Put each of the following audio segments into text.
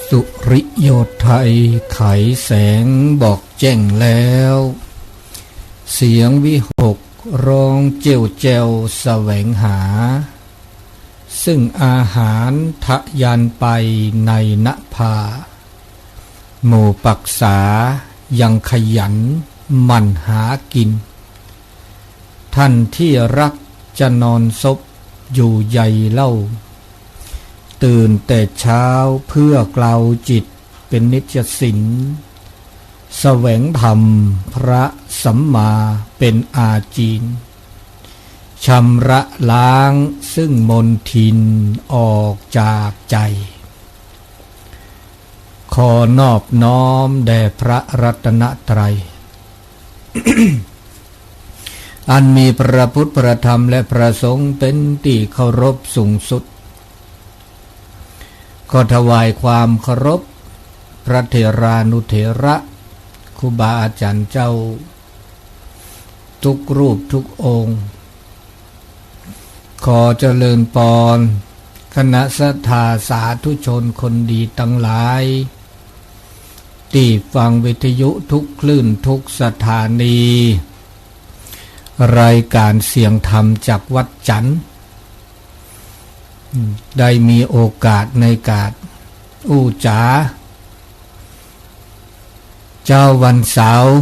สุริโยไทยไขแสงบอกแจ้งแล้วเสียงวิหกร้องเจียวแจวแสวงหาซึ่งอาหารทะยานไปในนภาหมู่ปักษายังขยันหมั่นหากินท่านที่รักจะนอนซบอยู่ใยเล่าตื่นแต่เช้าเพื่อกล่าวจิตเป็นนิจสินแสวงธรรมพระสัมมาเป็นอาจีนชำระล้างซึ่งมนทินออกจากใจขอนอบน้อมแด่พระรัตนตรัย อันมีพระพุทธพระธรรมและพระสงฆ์เป็นที่เคารพสูงสุดก็ถวายความเคารพพระเถรานุเถระครูบาอาจารย์เจ้าทุกรูปทุกองค์ขอเจริญพรคณะศรัทธาสาธุชนคนดีทั้งหลายที่ฟังวิทยุทุกคลื่นทุกสถานีรายการเสียงธรรมจากวัดจันทร์ได้มีโอกาสในการอู้จ๋าเจ้าวันเสาร์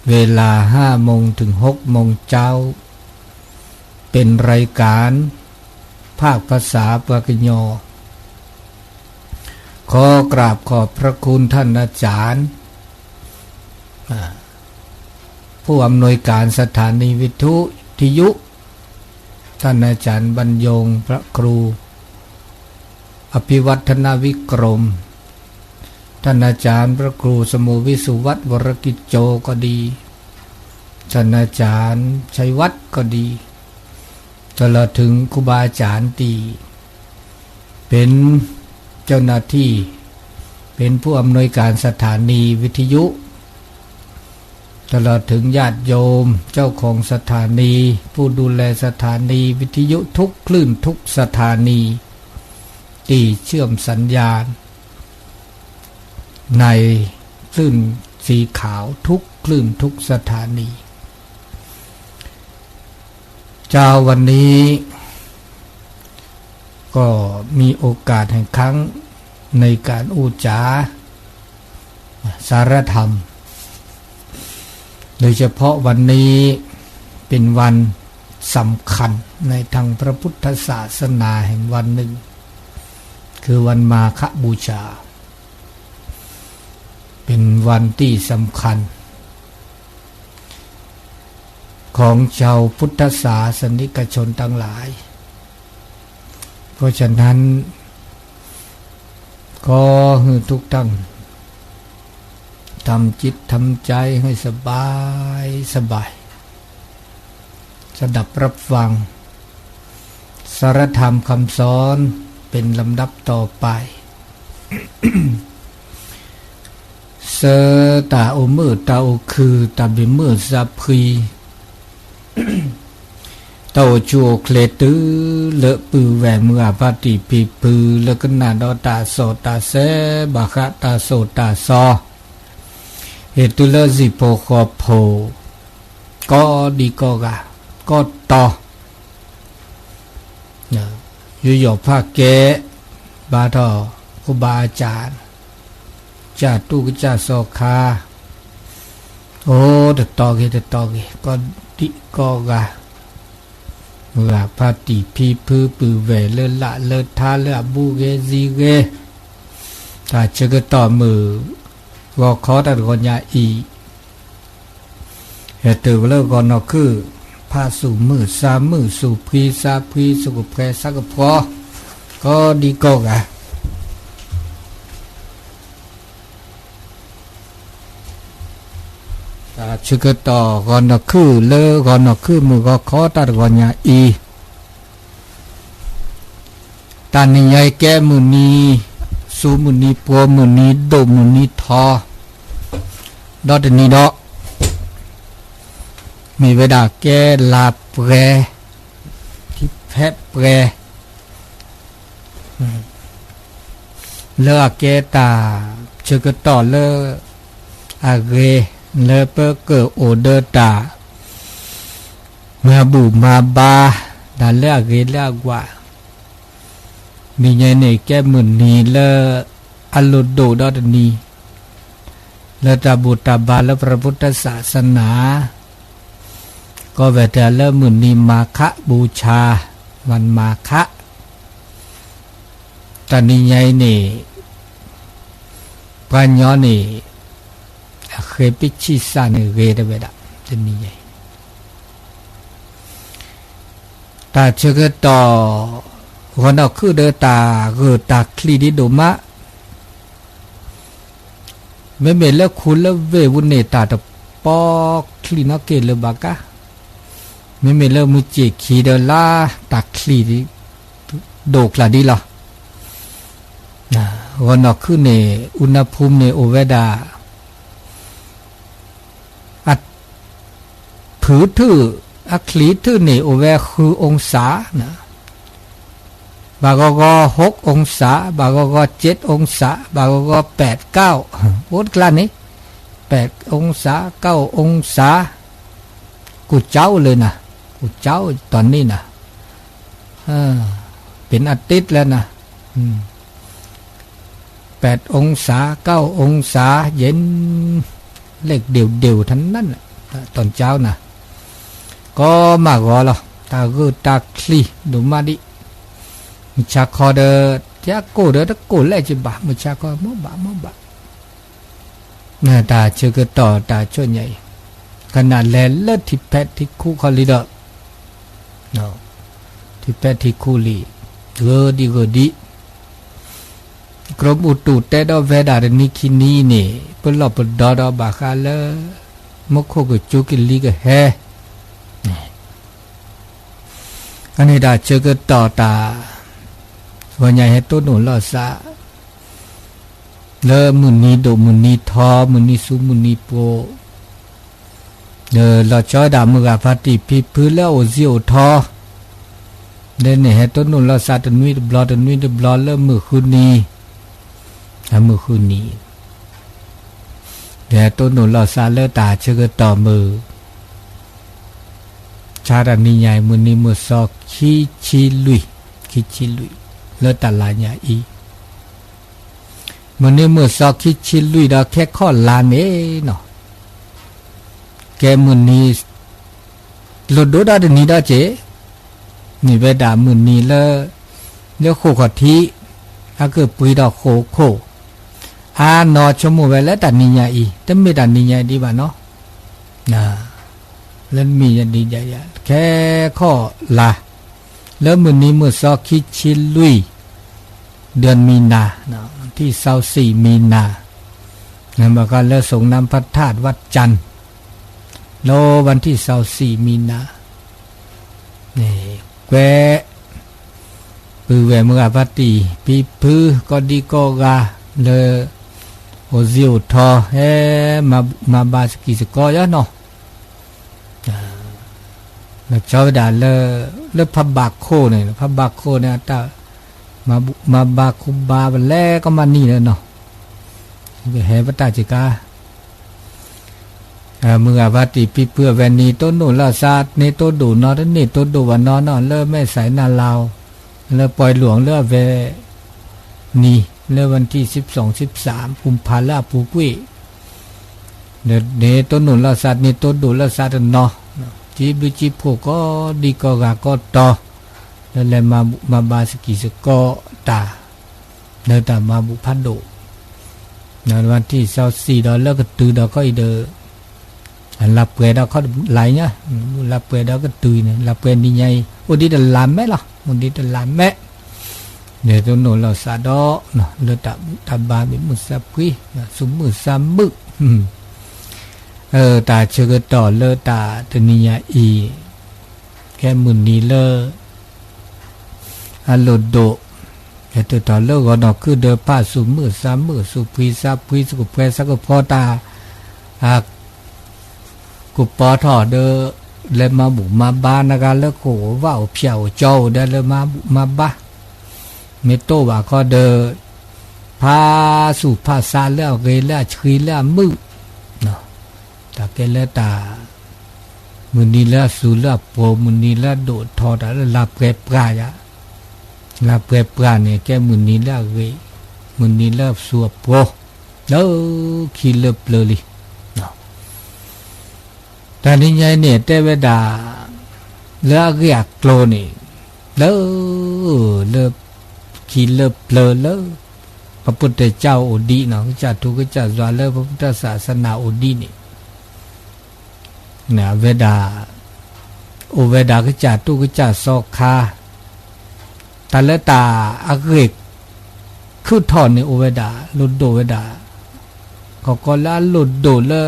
เวลา5 โมงถึง6 โมงเจ้าเป็นรายการภาคภาษาปากยอขอกราบขอบพระคุณท่านอาจารย์ผู้อำนวยการสถานีวิทยุท่านอาจารย์บรรยงพระครูอภิวัฒนวิกรมท่านอาจารย์พระครูสมุวิสุวัตรวรกิจโจก็ดีท่านอาจารย์ชัยวัฒน์ก็ดีตลอดถึงครูบาอาจารย์ที่เป็นเจ้าหน้าที่เป็นผู้อำนวยการสถานีวิทยุตลอดถึงญาติโยมเจ้าของสถานีผู้ดูแลสถานีวิทยุทุกคลื่นทุกสถานีที่เชื่อมสัญญาณในคลื่นสีขาวทุกคลื่นทุกสถานีเจ้าวันนี้ก็มีโอกาสแห่งครั้งในการอู้จาสารธรรมโดยเฉพาะวันนี้เป็นวันสำคัญในทางพระพุทธศาสนาแห่งวันหนึ่งคือวันมาฆบูชาเป็นวันที่สำคัญของชาวพุทธศาสนิกชนทั้งหลายเพราะฉะนั้นก็ให้ทุกท่านทำจิตทำใจให้สบายสดับรับฟังสารธรรมคำสอนเป็นลำดับต่อไป เสตาโอมือตาโอคือตาบิมือซาพรีเต้าจัวเคลตือเลอะปือแหวมือปาติปีปือเลกนาดอตาโสตาเสบาคะตาโสตาซอเหตุเลสิโพคอโพก็ดีก็กะก็ต่ออยู่หยอกภาคแกบาทอครูบาอาจารย์จ่าตุกจ่าโสคาโอ้แต่ต่อก็ดีก็กะเมื่อพาติพีพือปือเวเลละเลทาเลบูเกซีเกถ้าเจอก็ต่อมือก็ขอตัดก่อนยาอีเหตุว่าเลิกก่อนนอกคือพาสู่มือสามมือสู่พีสาพีสุกแพรสักพอก็ดีก็กะถ้าเจอก็ต่อก่อนนอกคือเลิกก่อนนอกคือมือก็ขอตัดก่อนยาอีตานี่ใหญ่แก้มือนี้สูมือนี้ปัวมือนี้ดมมือนี้ทอดอดนี้ดอกมีเวลาแก้ลาแปรที่แพะแปร ม เลอเกตาเชกต่อเลออาเกเลเปเกอโอเดตามาบูมาบาดาเลอเกเลกว่ามีไงเนี่ยแกมือนีเลออัลโลโดดอดนีเลอตาบุตาบาเลพระพุทธศาสนาก็เวทเลอมือนีมาคะบูชาวันมาคะตอนนี้ไงนี่ปัญญานี่เคยพิชิตสานเกดเวดาตอนนี้ไงตาเชื่อต่อคนเอาคือเดตาคือตาคลีดิโดมะไม่เมลคุณแล้วเววุนเนตาตะปอกคลีนักเกลบากะไม่เมลมุจิขีเดลาตาคลีดิโดกลาดีล่ะวันนอกคือในอุณหภูมิในโอเวดาอัดผือทื่ออัคลีทื่อในโอเวคือองศานะบางก็6 องศาบางก็7 องศาบางก็8 9โอดกล้านี้8 องศา9 องศากูเจ้าเลยนะกูเจ้าตอนนี้นะเป็นอาทิตย์แล้วนะ8 องศา9 องศาเย็นเลขเดี่ยวๆทั้งนั้นตอนเช้านะก็มากอละตากูตาคลีดูมาดิมุชาคอเดที่โกเดตะโกแลจิบะมุชาคอมบะน่าตาเชื่อก็ต่อตาช่วยใหญ่ขนาดแลเลิศที่แพทที่คู่คอลิเดอเนาะที่แพทที่คู่ลีเกดีกรมอุตุเตดอเวดาเรนิคินีนี่เปลอบดอดบาคาเลมโคกจุกิลีกเฮอันนี้ดาเชื่อก็ต่อตาวันใหญ่ให้ต้นหนุนลอซาเลมุนีโดมุนีทอมุนีสุมุนีโปลอจอดามุกาฟาติพิพื้นแล้วโอซิโอทอเดนให้ต้นหนุนลอซาตนุยบลอตนุยบลอเลมือคืนนี้มือคืนนี้เดี๋ยวต้นหนุนลอซาเลตาเชื่อต่อมือชาดานิยายมุนีมุสอคิชิลุยเลตาลาญาอีมันนี่มือซอกคิชิลุยดาแค่ข้อลานเอเนาะแกมันนี่หลุดดูดาดนี่ดาเจนี่เวดามันนี่เลโคขทีอาเกิดปุยดอกโคอานอชมูเวลตานิญาอีแต่ไม่ตานิญาดีบ้าเนาะนะแล้วมีญาดีญาแค่ข้อลาแล้วมือนี้มือซอกคิชิลุยเดือนมีนาที่24 มีนาเนี่ยบอกกันแล้วส่งน้ำพระธาตุวัดจันทร์โลวันที่24 มีนานี่แกปือแวมืออาพัติปีพื้ก็ดีก็กาเลโอซิโอทอเฮมาบาสกิสกอยเนาะแล้วชาวดาเลพับบากโคเนี่ยพับบากโคเนี่ยตามาบาคุบาวันแรกก็มานี่เลยเนาะเฮวัตตาจิกามืออาวัติปีเพื่อแวนีต้นโนลาซาดเนต้นดูนอตนี่ต้นดูวันนอนเริ่มแม่สายนาลาวเริ่มปล่อยหลวงเริ่มเวนี่เริ่มวันที่12-13 กุมภาพันธ์ปูกุ้ยเนต้นโนลาซาดเนต้นดูลาซาดเนาะจีบจีโพก็ดีก็กาก็ต่อแล้วเลยมาบาสกิสก็ตาเดินตามมาบุพัดโดในวันที่24 ดอลแล้วก็ตื่นดอกก็อีเดอลับเกดอกเขาไหลเนี่ยลับเกดอกก็ตื่นลับเกนี่ไงโอ้ดีแต่ลามแม่หรอโอ้ดีแต่ลามแม่เดี๋ยวตัวโน้เราสาดอเนาะเลตาบาบิมุสาพุยสุมุสามึกตาเชื่อต่อเลตาตนิยาอีแค่มุนีเลอโลโดแค่ตัวต่อเลก็นอกคือเดป้าสุมือสามมือสุพุยซาพุยสุกุเพสักพอตากุปอถอเดเลมาบุมาบานาการเลโขว่าเพียวเจ้าเดเลมาบ้าเมโตว่าก็เด พาสู่ภาษาแล้วเกแล้วชีแล้วมือเนาะตาเกแล้วตามุนีแล้วสู่แล้วโปมุนีแล้วโดดทอดแล้วลาเปรปรายะลาเปรปราเนี่ยแกมุนีแล้วเกมุนีแล้วสู่โปแล้วขีเล็บเลยเนาะแต่นี่ไงเนี่ยเทวดาแล้วเรียกโกรนี่แล้วเล็บขีเล็บเลยพระพุทธเจ้าอุดีเนาะก็จะทุกข์ก็จะสอนเลยพระพุทธศาสนาอุดีนี่เนี่ยเวดาโอเวดาก็จะทุกข์ก็จะสอกคาแต่ละตาอักเรกคือถอนในโอเวดาลุดโดเวดาก็ละลุดโดเลย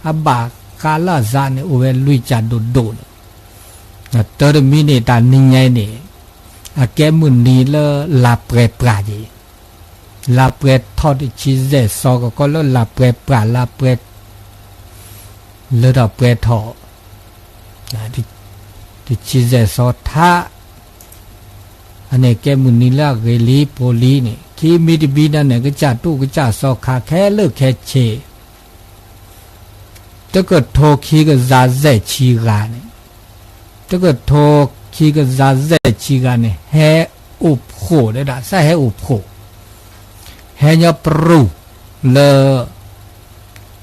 อบากคาลาซาในโอเวลุยจัดโดนะเตอร์มิเนตานิไงเนี่ยอาแกมุนีเลลาเปรปราดีลาเปรทอดชีเซซอก็เลลาเปรปราลาเปรเลดาเปรทอนะที่ชีเซซอท่าอันนี้แกมุนีเลเกลีโปลีเนี่ยคีมีดบีนั่นเนี่ยก็จะตู้ก็จะซอขาแค่เลิกแค่เชถ้าเกิดโทคีก็ซาเซชีกาเนี่ยถ้าเกิดโทคีก็ซาเซชีกาเนี่ยแห่อุบโขได้ด่าใช่แห่อุบโขแห่ยาปรูเล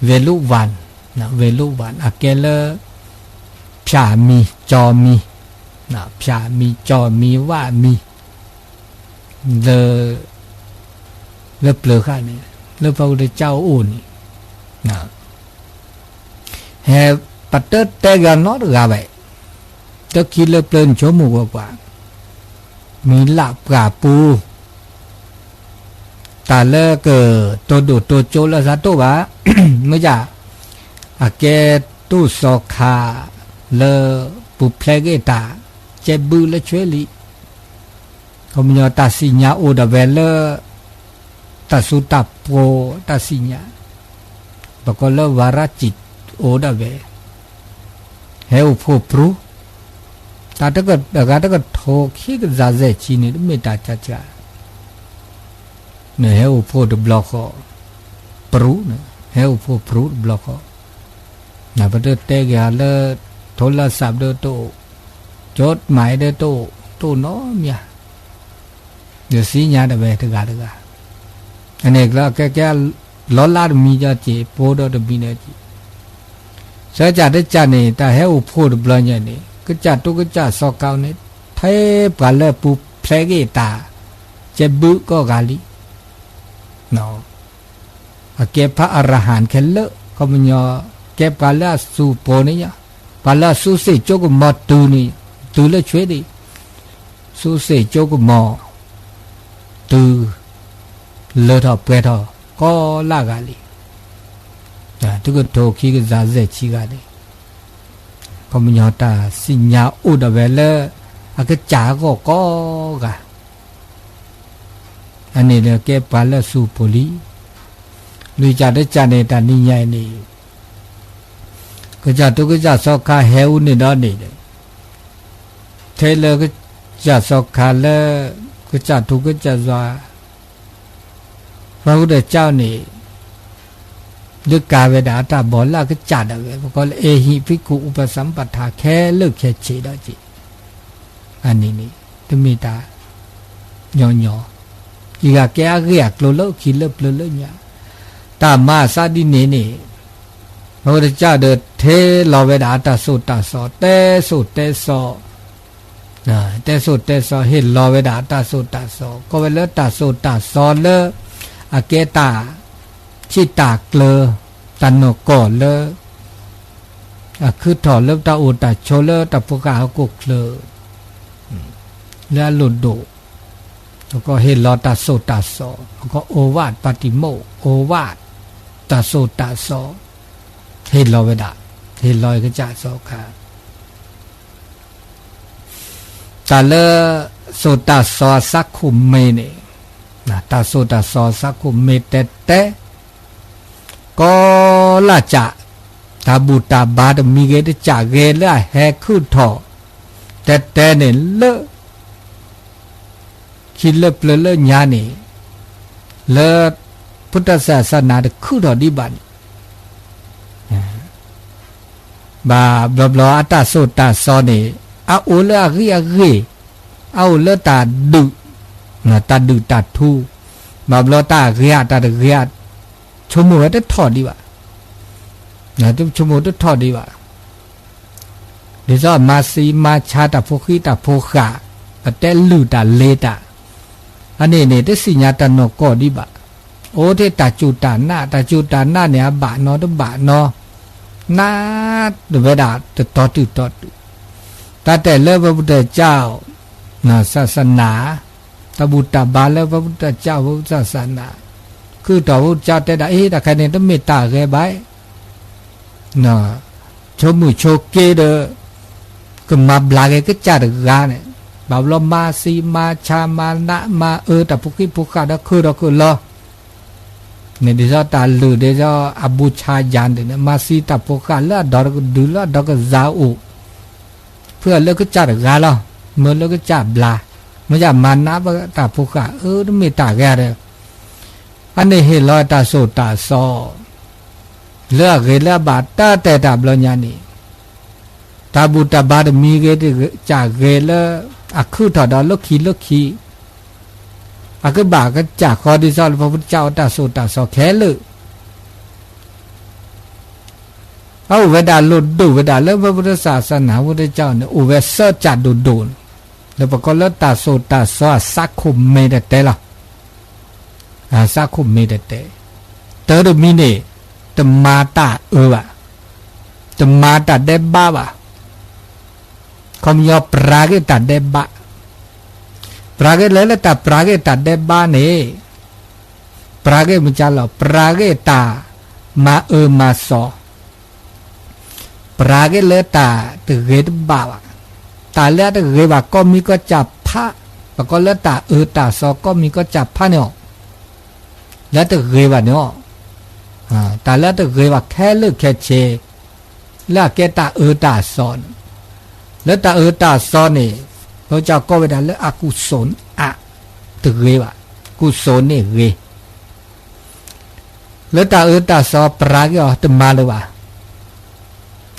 เวลุวันนะเวลุวันอาเกเลพยามีจอมีนะพยามีจอมีว่ามีเลเปลือกอันนี้เลพระพุทธเจ้าอุ่นนะแห่ปัตเตอร์เตกันนอดกาไปตะคีเลเปลือนชั่วโมงกว่ามีหลับกาปูแต่เลิกตัวดูตัวโจลซาตัววะไม่จ้าอาเกตู้สอคาเลปุเพลเกตาเจ็บบือและช่วยลิเขามีตาสิญญาโอดาเวลตาสุตาโปตาสิญญาบกเลวาราจิตโอดาเวเฮอุโพปรูตาตะก็โทคีกซาเซชีนี่เมตาจัจจาเนี่ยเฮอุโพดบล็อกปรูเนี่ยเฮอุโพปรูบล็อกนะประเทศเตกยาเลโทรศัพท์เดโตจดหมายเดโตน้อมยาเดี๋ยวสีญาเดเวทกาอันนี้ก็แค่ล้อลาดมีจะจีโพดอดบีเนี่ยจีเสียจากได้จานนี่แต่เฮอุโพดบล็อกเนี่ยนี่ก็จัดตุกจัดสอกาวเนี่ยเทปกันเลยปุเพลเกตาเจ็บบุก็กาลีเนาะเก็บพระอรหันต์แค่เลอะก็มันยอเก็บกันแล้วสู่โปนี่ยปาลาสู่เสจกมาตูนี่ตูเลยช่วยดิสู่เสจกมาตูเลอะทอเปรทอก็ลากาลีทุกโทคีก็ซาเซชีกาลีก็มันยอตาสิญญาอุดเวลอาก็จาก็กะอันนี้เนี่ยเก็บปาลาสู่โปลีลุยจัดได้จัดในตานิยายนี่ก็จะตุกจะสอกขาเฮวนี่ดอนี่เทเลก็จะสอกขาเลก็จะตุกจะซาพระพุทธเจ้านี่ลึกกาเวดาตาบอลละก็จัดเอาไว้ก็เอหิภิกขุอุปสัมปทาแค่เลิกแค่เฉดจิอันนี้นี่ตมีตาย่ออีกแกเรียกโลโลคิเลเปลเนี่ยตามาซาดิเนนี่พระพุทธเจ้าเดินเทลอเวดาตาสุตาสอเตสุเตสอนะเตสุเตสอเห็นลอเวดาตาสุตาสอก็เวลตาสุตาสอเลอเกตาชิตาเกลตันโนก่อเลคือถอดเลิบตาอุตาโชเลตาปุกากุกเลแล้วหลุดโดแล้วก็เห็นลอตาสุตาสอแล้วก็โอวาทปฏิโมกโอวาทตาสุตาสอเห็นลอยเวดาเห็นลอยก็จะสอขาตาเลโสตาสอสักขุมเมเนี่ยนะตาโสตาสอสักขุมเมแต่ก็ละจะตาบุตาบาดมีเกตจะเกละแหขึ้นถอแต่เนี่ยเลคิดเลเปลญานี่ เลพุทธศาสนาเดคือดอดีบันบาบลออัตตาโสตาซอนี่อาโอเลอะริอะริเอาเลตาดุนะตาดุตาทูบาบลอตาเรียตาเรียชั่วโมงได้ทอดดีวะนะทุกชั่วโมงได้ทอดดีวะเดี๋ยวมาซีมาชาตาโพคีตาโพกะแต่ลูตาเลตาอันนี้เนี่ยได้สิญญาตานกอดีบะโอเทตาจูตานาเนี่ยบะนอตบะนอนาเวดาตตอตุแต่เลิกพระพุทธเจ้านะศาสนาตบุตรบาลแล้วพระพุทธเจ้าพระศาสนาคือต่อพระเจ้าแต่ได้แต่ใครเนี่ยต้องเมตตาแก่ไปนะชมุโชเกเดก็มาบลาเกก็จัดกาเนี่ยบาลมาซีมาชามานะมาแต่พวกที่พวกข้าได้คือเราคือรอเนี่ยเดี๋ยวตาลือเดี๋ยวอบูชายันเดี๋ยวมาซีตาพวกข้าแล้วดอกก็ดูแล้วดอกก็ซาอุเพื่อเลิกก็จัดกาแล้วเมื่อเลิกก็จัดบลาไม่จะมานะว่าตาพวกข้าต้องมีตาแก่เลยอันนี้เห็นลอยตาโสตาซอเลือกเกลือบาตาแต่ตาบลญานีตาบุตรบาดมีเกตจากเกลืออักขุถอดลกขีอักบาก็จากคอดิซอลพระพุทธเจ้าตาโสตาซอแค่เลยเอาเวดาลุดดูเวดาเรื่องพระพุทธศาสนาพระพุทธเจ้าเนี่ยอุเวสจัดดูแล้วปรากฏแล้วตาโสตาซอสักคุมไม่ได้แต่ละสักคุมไม่ได้แต่เตอร์มีเนี่ยตมาตาวะตมาตาเดบ้าวะคำยอปราเกตัดเดบ้าปราเกเลยแล้วแต่ปราเกตัดเดบ้าเนี่ยปราเกมันจะหล่อปราเกตามามาสอปราเกเลยตาตะเกตบ้าวะตาเลือดตะเกบาก็มีก็จับผ้าปรากฏแล้วตาตาสอก็มีก็จับผ้าเนี่ยแล้วตะเกบาเนี่ยตาแล้วตะเกบาแค่เลือกแค่เชแล้วแกตาตาสอนแล้วตาตาสอนนี่พระเจ้าก็เวลาเลือกอกุศลตะเกบากุศลนี่เกแล้วตาตาสอปราเกตมาเลยวะ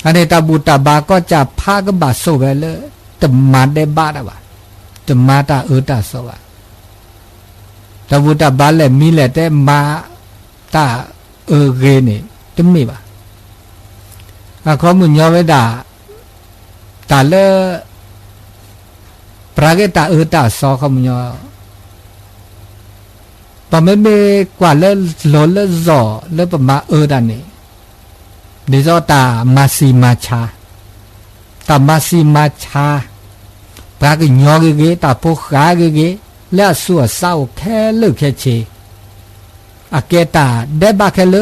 อันนี้ตาบุตรบาก็จะพาก็บาโซไปเลยตมาได้บาดวะตมาตาตาสวะตาบุตรบาเลยมีแหละแต่มาตาเกนี่จะมีปะข้อมูลย่อไว้ด่าตาเลปราเกตาตาสอข้อมูลย่อปะไม่กว่าเลหลเลจอเลปะมาดันนี่เดี๋ยวตามาซีมาชาตามาซีมาชาปราเกย่อเกตาพกขาเกแล้วสัวเศร้าแค่เลิกแค่เชอาเกตาเดบาแค่เล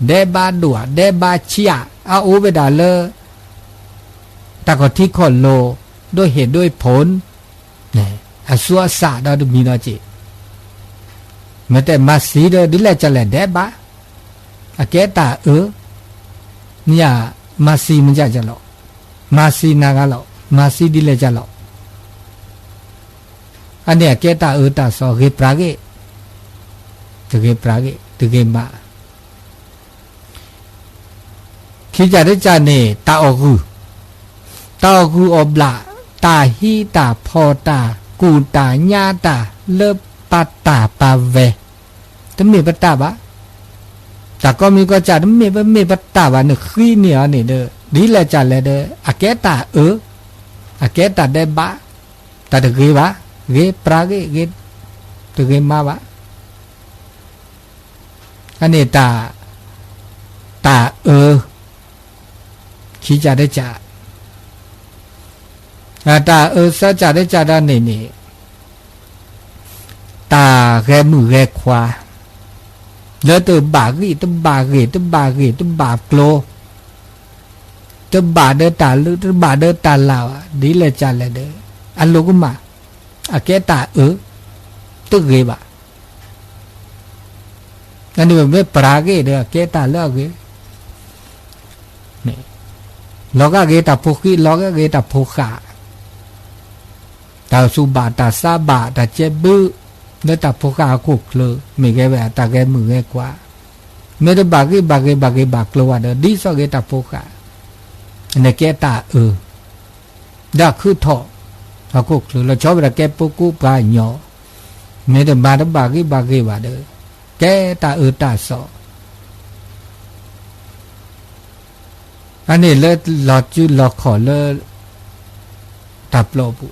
เดบาดัวเดบาเชียอาโอเวดาเลตากที่ขอนโลด้วยเหตุด้วยผลเนี่ยอาสัวสาดาดูมีนาจิแม้แต่มาสีเดดิเลจะแลเดบาอาเกตาเนี่ยมาสีมันจะหรอมาสีนากาหรอมาสีดิเลจะหรออันเนี้ยเกตาตาสอเกปราเกตะเกปราเกตะเกมาคิดจะได้จานี่ตาอกูอบลาตาฮีตาพอตากูตาญาตาเลปัตตาปาเวจะมีปัตตาบะแต่ก็มีก็จะมีปัตตาบะเนี่ยขี้เหนียวนี่เด้อดีแลจะแลเด้ออาเกตาอาเกตาได้บะตาตะเกบะเกปราเกเกตะเกมาบะอันนี้ตาขี้จะได้จ่าตาสัจจะได้จ่าด้านนี้ตาแกมือแกขวาแล้วตัวบากีตัวบาโกลตัวบาเดตาลึตัวบาเดตาลาวดีเลยจ่าเลยเด้ออันลูกมาอาเกตาตึกเกบะอันนี้ไม่ปราเกเด้อเกตาเลิกเกนี่ลอกเกตาพุกีลอกเกตาพุขาตาสุบาตาซาบาตาเจบุ แล้วตาพกาคุกเลยไม่แกแบบตาแกมือแกกว่าไม่ได้บากกลัวเด้อดีสอแกตาพกาในแกตาดาคือทออาคุกเลยเราชอบแบบแกปุกุปาหยอไม่ได้บาดบากว่าเด้อแกตาตาสออันนี้เลยหลอดจุหลอดขอเลยตับโลบุ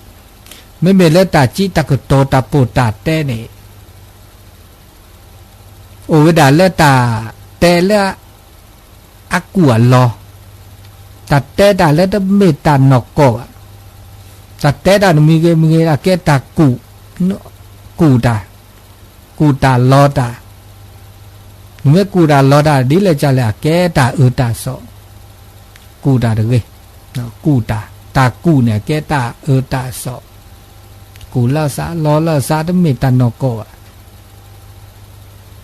ไม่เมลตาจิตะกโตตาปูตาเตนี่โอเวดาเลตาเตเลอากัวลอตาเตดาเลตเมตานอกโกตาเตดามีเกอาเกตากูตาลอตาเมื่อกูตาลอตาดิเลจะเลอาเกตาตาโซกูตาเดเกกูตากูเนี่ยเกตาตาโซกูลาซาลอลาซาตเมตานอกโก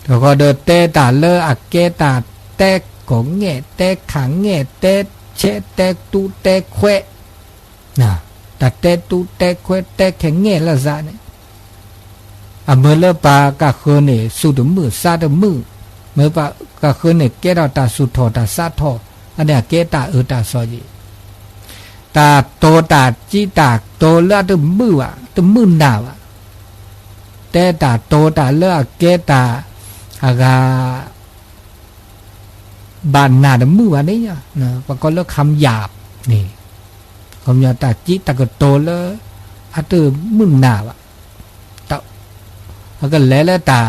แล้วก็เดเตตาเลอาเกตาเตของเงเตขังเงเตเชเตตูเตเควนะตาเตตูเตเควเตแข็งเงลาซาเนี่ยเมื่อเลปากะเคนเนี่ยสุดมือซาดมือเมื่อปากะเคนเนี่ยเกตาตาสุดทอตาซาทออันเนี้ยเกตาตาซอจีตาโตตาจีตาโตเลตมือวะตมือหนาวะแต่ตาโตตาเลเกตาอากาบานหนาตมือวะนี่เนี่ยนะปะก็เลคำหยาบนี่คำหยาบตาจีตากโตเลอัตมือหนาวะตาแล้วก็แล้วตา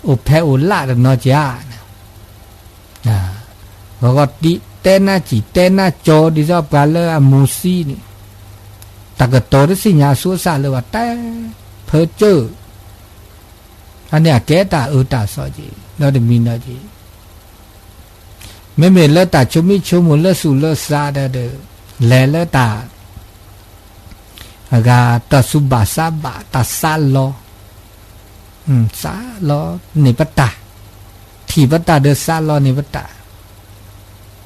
โอแพโอละตนอจ้านะแล้วก็ดิเตน่าจีเตน่าโจดิซอบกาเลอมูซีนี่ตากโตได้สิญาสุสาเลยว่าแต่เพอเจออันเนี้ยแกตาตาซอจีแล้วได้มีนาจีไม่เมลตาชุมิชุมุลสุลซาเดเลลตาอากาตาสุบาซาบะตาซาลอซาลอนิปตาทีปตาเดซาลอนิปตา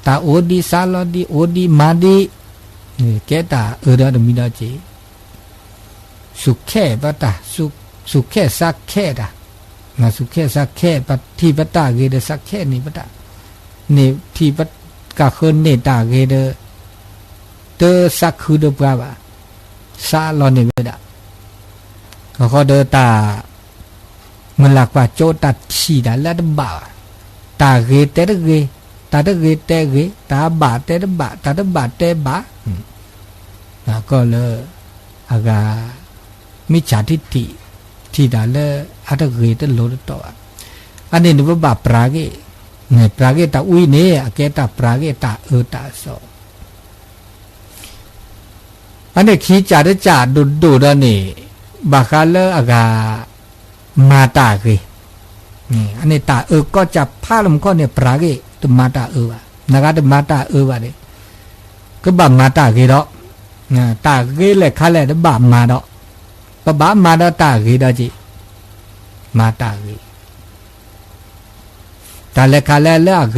ตาโอดีซาลอดีโอดีมาดีแกตาได้ได้มีนาจีสุขแค่ปตาสุขแค่สักแค่ดานะสุขแค่สักแค่ปฏิปตาเกเดสักแค่นี้ปตานี่ที่ปกะเคินเนตาเกเดเตสักคือเดปราบะซาลอนิเวดาเขาเดตามันหลักว่าโจตัดชีดาละดบ่าตาเกเตเกตาเกเตเกตาบาเตดบะตาดบะเตบะนะก็เลยอากามิจฉาทิฏฐิที่ดาเลอัตเกตโลดต่ออันนี้นึกว่าบาปราเกเนี่ยปราเกตาอุยเนี่ยเกตาปราเกตาตาโซอันนี้ขีจาดจาดูดนี่บาคาเลอากามาตาเกนี่อันนี้ตาก็จะพาลมก็เนี่ยปราเกตมาตาวะนะครับตมาตาวะเนี่ยก็บามาตาเกดอกนะตาเกเลยคาเลยบามาดอกปะบามาดตาเกดจีมาตาเกตาเลคาเลเลเก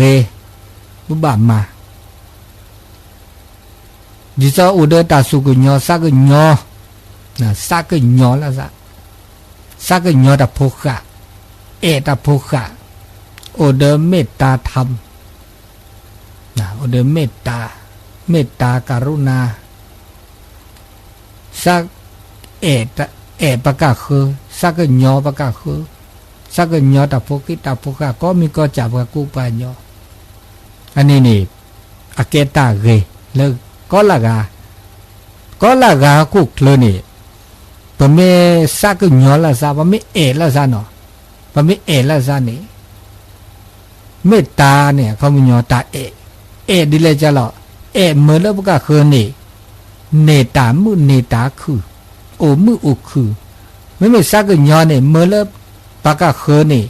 บุบามาดิซาอุเดตาสุกญอสักญอนะสักญอละสักญอตาโพคะตาโพคะโอเดเมตตาธรรมนะโอเดเมตตาการุณาสักปะกะคือสักญอปะกะคือสักญอตาโพกิตาโพคะก็มีก็จับกับกูปะญออันนี้นี่อเกตาเกเลก็ละกาคุกเลยนี่ปะเมสักญอละซาปะเมละซาเนาะปะเมละซานี่เมตตาเนี่ยเขามีญอตาดิเลจะละเมื่อแล้วปะกะคือนี่เนตามุเนตาคือโอมุโอคือไม่สักญอเนี่ยเมื่อแล้วปะกะคือนี่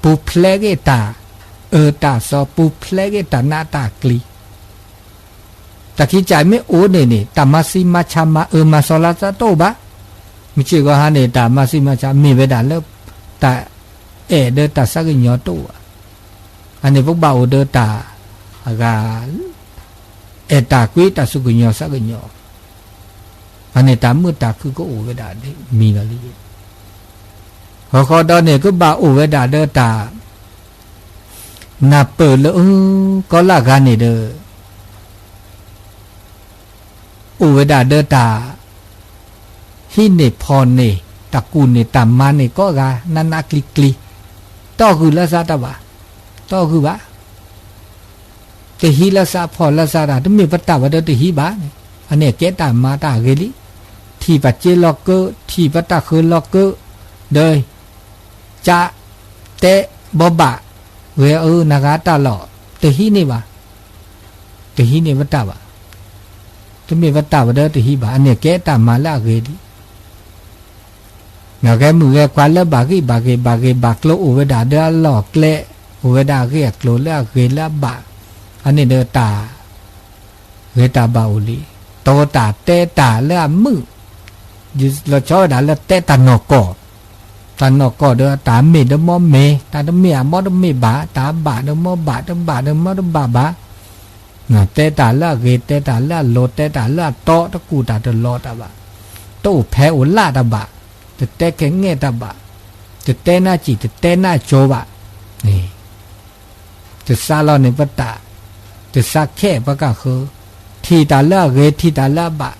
ปูเพลเกตาตาซอปูเพลเกตานาตากลีตะกี้ใจไม่โอเนี่ยตามาซิมาชามามาโซลาซาโตบะมิจิก็หาเนี่ยตามาซิมาชามีเวดาแล้วตาเดตาสักญอตัวอันนี้พวกบ่าวเดตาอากาตากุยตาสุกญอสักญออันนี้ตามือตาคือก็โอเวดาได้มีอะไร เขาตอนนี้ก็บาอุเวดาเดตานาเปิดเลยก็ละกันนี่เด้ออุเวดาเดตาฮิเนพรเนตะกูเนตามมาเนก็กานันากลิกลิต่อคือละซาตะบะต่อคือวะแต่ฮิละซาพอละซาดาตมีปตะวะเดติฮิบะอันนี้เกตามมาตาเกลิที่ปัจเจล็อกเกอร์ที่ปตะคือล็อกเกอร์เดยจะเตะบบะเวนากาตาหล่อแต่ฮินี่วะแต่ฮินี่ปตะวะจะมีปตะวะเดติฮิบะอันนี้เกตามมาละเกลิงาแกมือแกควาละบากิบาเกบาเกบากโลอุเวดาเดอหลอกเละอุเวดาเกกโลละเกละบาอันนี้เดตาเวตาบาอุลีโตตาเตตาละมือเราชอบด่าละเตตานอกอตานอกอเดตาเมเดมอเมตาเดเมียมอเดเมบาตาบาเดมอบาเดบาเดมอเดบาบาเตตาละเกเตตาละโลเตตาละโตตะกูตาเดโลตาบาโตแพ้อุลาตาบาจะเตะแข็งเงตาบะจะเตะหน้าจีจะเตะหน้าโจบะนี่จะซาลอนในปตาจะซาแค่ปะก็คือทีตาเล่เกทีตาเล่บะ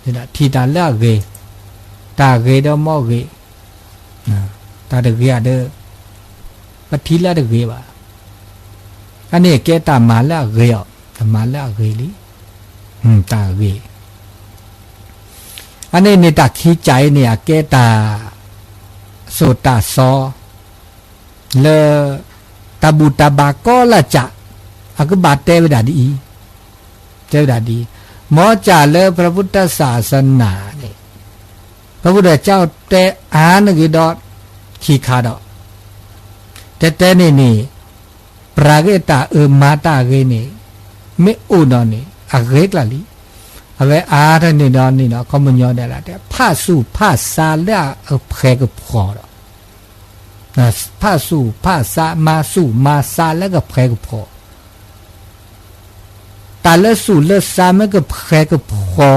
นี่นะทีตาเล่เกตาเกเดมอเกตาเดเกอะเดปทีละเดเกบะอันนี้แกตามาเล่เกอ่ะตามาเล่เกลิตาเกอันนี้ในตักขี้ใจเนี่ยเกตาโสตาซอเลตาบูตาบาก็ละจะอักบาเตวดาดีเตวดาดีหมอจ่าเลพระพุทธศาสนาเนี่ยพระพุทธเจ้าเตอานกิดอขี้ขาดอเตนี่ปรากตามาตาเกนี่ไม่อุดอนี่อะเกกละลีเอาไว้อาท่านนี่นี่เนาะเขามันยอได้ละแต่ผ้าสู้ผ้าซาแล้วแพร่ก็พอแล้วนะผ้าสู้ผ้าซามาสู้มาซาแล้วก็แพร่ก็พอแต่ละสู้ละซามันก็แพร่ก็พอ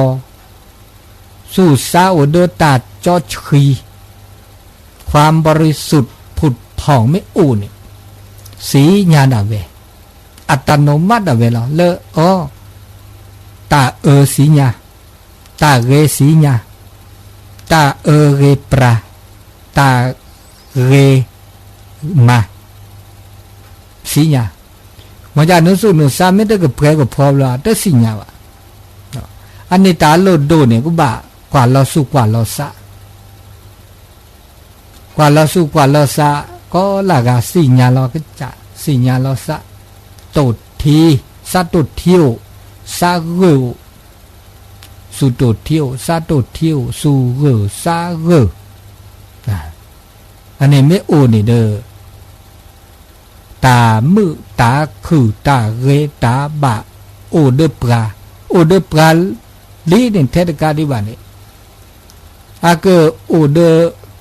สู้ซาอดตาจอชีความบริสุทธิ์ผุดผ่องไม่อู่เนี่ยสีญาณเวอัตโนมัติเวลาเลอตาสีญาตาเกสีญาตาเกปราตาเกมาสีญามันจะนุสุนุสาไม่ได้กับเพื่อนกับพ่อเราแต่สีญาวะอันนี้ตาโลดโดเนี่ยก็บ่ากว่าเราสู้กว่าเราสะกว่าเราสู้กว่าเราสะก็ละกาสีญาเราก็จะสีญาเราสะตดทีสะตดเที่ยวซาเกอสุโตเที่ยวซาโตเที่ยวสูเกอซาเกออันนี้ไม่โอนี่เด้อตามือตาคือตาเกตาบะโอเดปราลีเนี่ยเทศกาลที่บ้านนี่อาเกอโอเด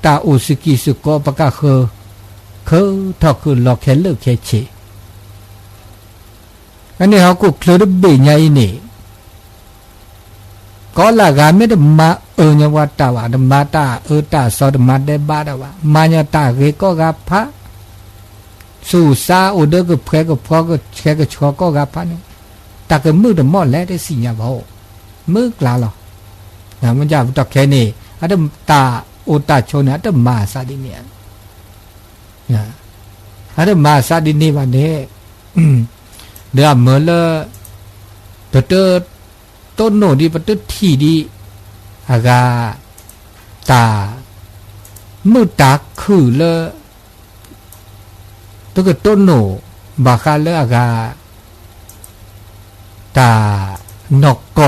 ตาโอสกิสุโกปะกะคือทอคือหลอกแค่เลิกแค่เชอันนี้เขาก็เคลื่อนเบี่ยงใหญ่นี่ก็ละกันไม่ได้มาเนี่ยว่าตาว่าธรรมะตาตาสอดมาได้บ้าได้ว่ามาเนี่ยตาเกก็กับพระสู่ซาอุเดก็เพื่อก็พอก็แค่ก็ชัวก็กับพระเนี่ยตาก็มือดมอดแล้วได้สิ่งอย่างเขามือกลาหรอนะมันจะตอกแค่นี้อันนั้นตาตาโชนะอันนั้นมาซาดิเนี่ยนะอันนั้นมาซาดินี่วันนี้เดี๋ยวเมื่อละตัวต้นโนดีปตุทีดีอากาตามือตาคือละตัวก็ต้นโนบาคาละอากาตานกก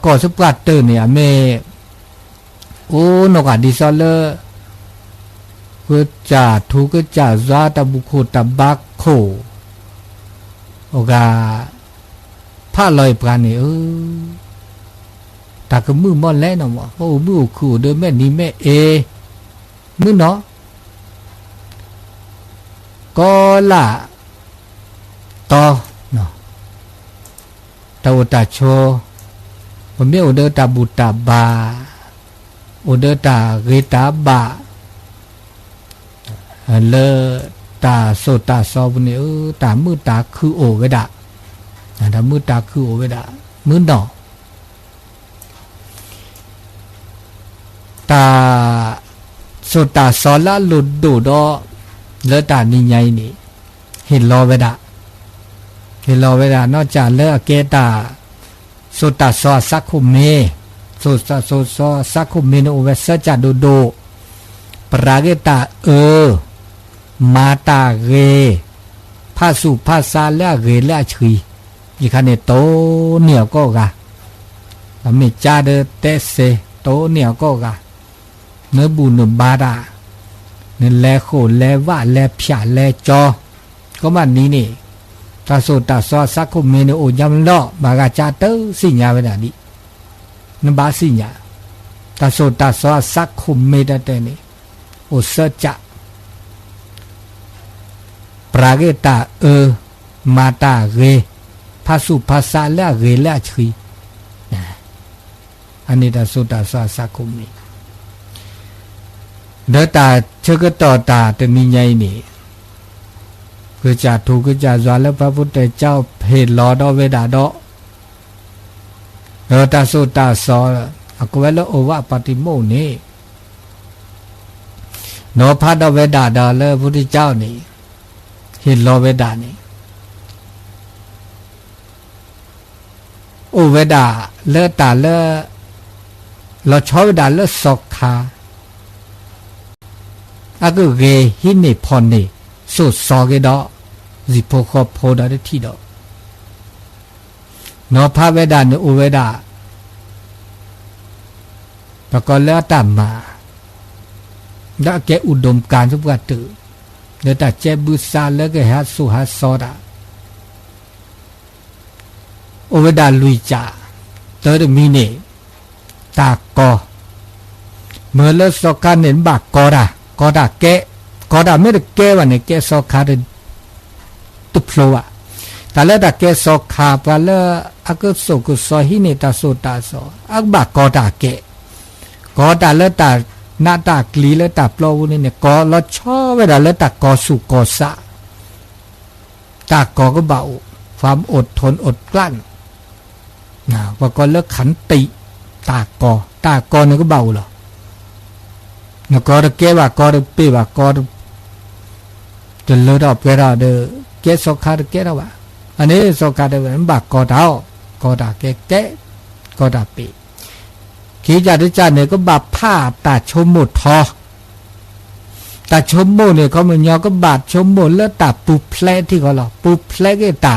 อสุปราเตอร์เนี่ยเมนกอดิซอลก็จะทุกจะซาตะบุโคตะบักโคโอกาผ้าลอยปรานี่ตาก็มือมอนแล้วเนาะมือคู่เดินแม่นี่แม่มือเนาะก็ละต่อเนาะตาโชผมไม่เอาเดินตาบุตาบา อุเดตาเกตาบะเลตาโสตาซอบุเนี่ยตามือตาคือโอเวดะตามือตาคือโอเวดะมือหนอตาโสตาซอละหลุดดูดอเลตานิยัยนี่เห็นรอเวดะเห็นรอเวดะนอกจากเลเกตาโสตาซอสักคุเมโสตาโสซอสักคุเมโนเวสจัดดูดูปราเกตามาตาเกภาสุภาษาและเกและชีอีคันเนี่ยโตเหนียวก็กะมีจาเดเตเสโตเหนียวก็กะเนื้อบุญบาดาเนื้อแลโคแลว่าแลผาแลจอก็มันนี้นี่ตาโสตาซอสักคุเมโนโอยำล้อบากาจาเตอสิญญาเวดานี้นบาสิญญาตาโสตาซอสักคุเมดเตนี่โอเสจะปราเกตามาตาเกภาสุภาษาและเกและชีอันนี้ตาโสตาซอสักคุเมเดตาเชกต่อตาแต่มีไงนี่คือจะถูกคือจะสอนแล้วพระพุทธเจ้าเพลรอดอเวดาดอตาโสตาซออกเวลโอวะปฏิโมนี่โนพระดอเวดาดอเลยพุทธเจ้านี่เห็นรอเวดานี่โอเวดาเลตาเลเราชอบเวดาเลสอกคาอากุเกหินิพรนี่สุดสอเกดอจิโพคโพดาได้ที่ดอนอพระเวดาเนอุเวดาปะกอบแล้วตามมาแล้วแกอุดมการสุขะตือแล้วแต่เจบุษาแล้วก็ฮัสุฮัสอดาอุเวดาลุยจ่าเตอร์มีเนตากอเมื่อเลิกสกันเห็นบากกอดาแกก็ได้ไม่ได้แก้วันนี้แก้สอขาดตุพโลวะแต่แล้วแต่แก้สอขาไปแล้วอักษรกุศลหินิตาโสตาโสอักบะก็ได้แก้ก็ได้แล้วแต่หน้าตากลีแล้วแต่พโลวนี่เนี่ยก็เราชอบเวลาแล้วแต่ก็สุก็สะตากก็เบาความอดทนอดกลั้นนะว่าก็เลิกขันติตากอเนี่ยก็เบาหรอนะก็ได้แก้ว่าก็ได้เปว่าก็จะเลือดออกไปเราเด้อแก้สกัดแก้เราว่าอันนี้สกัดเด้อบักก็ดาวก็ได้แก้ก็ได้เปขีจัดจัดเนี่ยก็บับผ้าตาชมหมดทอตาชมหมดเนี่ยเขาเหมือนยอก็บาดชมหมดแล้วตาปูเพลที่เขาหรอปูเพลก็ตา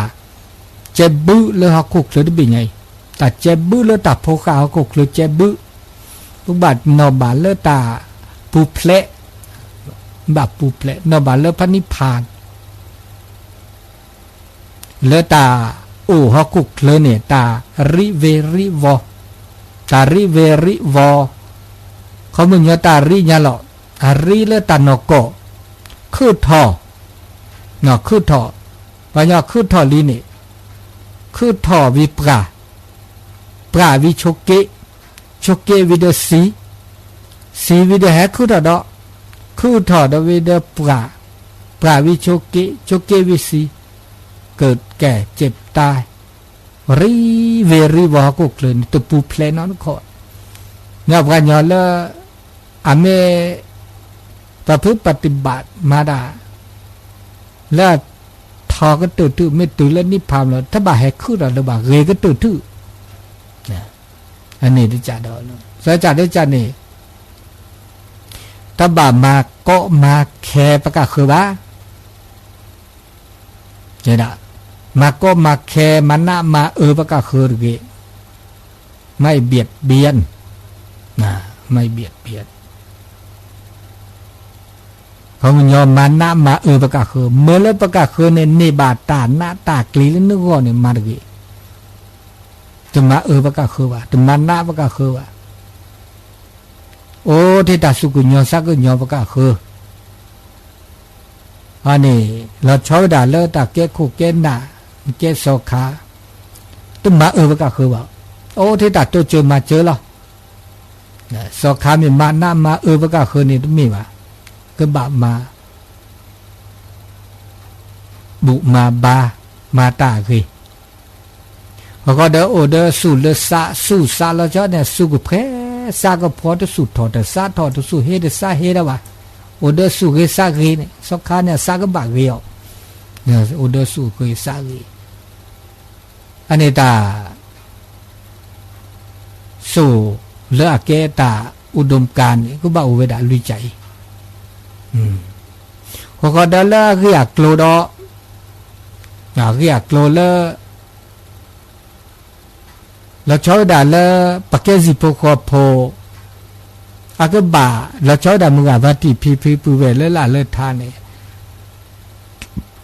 เจ็บบื้อเลยเขาคุกเลยได้เป็นไงตาเจ็บบื้อแล้วตาโพกเขาคุกเลยเจ็บบื้อลูกบาดนอบาดแล้วตาปูเพลแบบปูเพลนบาเลพระนิพพานเลตาโอ้ฮกุกเลเนี่ยตาริเวริวอตาริเวริวอเขามึงยาตาริยาหรออาริเลตานโกคือทอเนาะคือทอปัญญาคือทอลีนี่คือทอวิปราวิโชเกวิเดสีวิเดแฮคือทอดอคือถอดวิเดปราวิโชเกวิสีเกิดแก่เจ็บตายริเวริวากุกเลยตัวปูเพลนอนขอเนี่ยกันย้อนแล้วอเมประพฤติปฏิบัติมาดาแล้วทอก็ตื่นไม่ตื่นแล้วนิพพานแล้วถ้าบ่าแหกคือเราบ่าเกก็ตื่นอันนี้ที่จ่าดอนสายจ่าได้จ่านี่ถ้าบ่ามาก็มาแคร์ประกาศคือว่าเนี่ยนะมาก็มาแคร์มันนะมาประกาศคือหรือไงไม่เบียดเบียนนะไม่เบียดเบียนเขามันยอมมันนะมาประกาศคือเมื่อแล้วประกาศคือในบาตาหน้าตากลีแล้วนึกว่าเนี่ยมาหรือไงจะมาประกาศคือว่าจะมันนะประกาศคือว่าโอ้ที่ตาสุกุญญาสักกุญญาประกาศคืออันนี้เราชอบด่าเลิกตาเก๊คู่เก๊หน้าเก๊โซขาตุ้มมาประกาศคือว่าโอ้ที่ตาตัวเจอมาเจอหรอ สอขามีมาหน้ามาปะกะคืนนี่มีวะก็บะมาบุมาบามาตาคือก็เดอโอเดอสูเลสะสูซาแล้วจ้ะเนี่ยสูกเพซาก็พอจะสูถอดซาถอดสูเฮดซาเฮดวะโอเดอสูเฮซาเฮเนี่ยสอขาเนี่ยซาก็บะเรียวเนี่ยโอเดอสูเฮซาเฮอันนี้ตาสู่เลือกเกตาอุดมการณ์ก็บ่าวเวดาลุยใจก็เดลเรียกโลดอเรียกโลเลแล้วชอบด่าเลปากเกจิโปคอโพอาก็บ่าแล้วชอบด่ามึงอ่ะว่าที่พีปูเวเลล่ะเลทานเนี่ย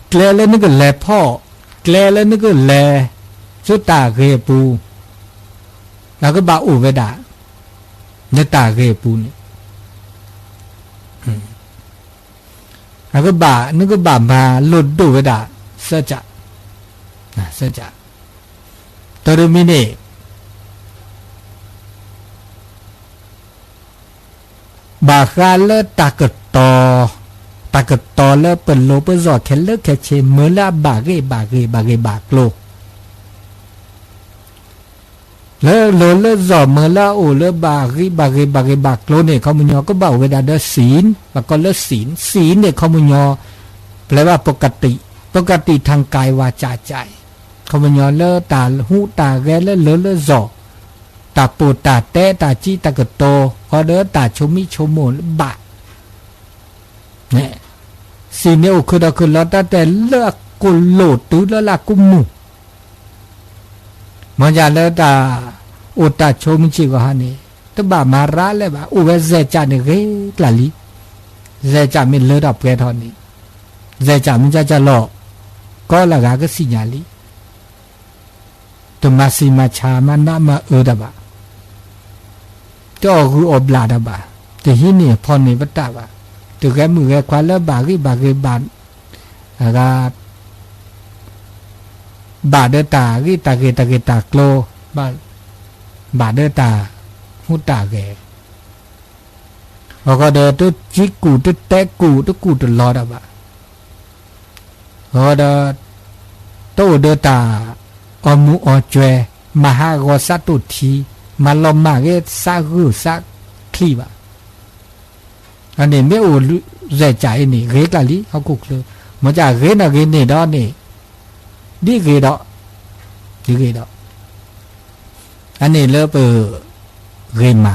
แกลเลยนึกแลพ่อแกลเลยนึกแลสุตาเกปูแล้วก็บ่าอุเวดาเนตาเกปูเนี่ยแล้วก็บ่านึกบ่ามาหลุดดูเวดาเสจะเสจะตระมิเนบาคาเลตากตอเลเป็นโลเปจอแคเลแคเชเมลาบาเกบากโลเลโลจอเมลาโอเลบาโลเนี่ยเขามุญญก็บอกเวลาเดศีลแล้วก็เลศีลเนี่ยเขามุญญแปลว่าปกติทางกายวาจาใจเขามุญญเลตาหูตาแกเลจอตาปูตาเตตาจีตากโตก็เดตาชมิชโมบะเนี่ยสีเนี่ยคือเราคือเราแต่เลือกกุลโลดตื้อแล้วละกุมูมันจะเลตาอุตาชมิชิก็ฮันนี่ตบะมาระเลยบะอุเวเซจานี่เกลาลีเซจามิเลดับเกทอนี่เซจามิจะหลอกก็ละกาก็สิญาลีตัวมาสีมาชามันน่ามาดบะก็คืออบลาดบะแต่ที่นี่พอนี่วัตตาบะตัวแกมือแกควาละบากิบากาบาเดตากิตาเกตาโกลบาเดตาหุตาแกก็เดตุจิกูตุเตกูตุลอดบะก็เดโตเดตาอมูอจเวมหากษัตตุทีมาลอมมาเกซากุซาคลีบะอันนี้ไม่โอเจใจนี่เกกะลีเขากุกเลยมันจะเกนะเกนี่ดอนี่ดีเกดออันนี้เลเปเกมา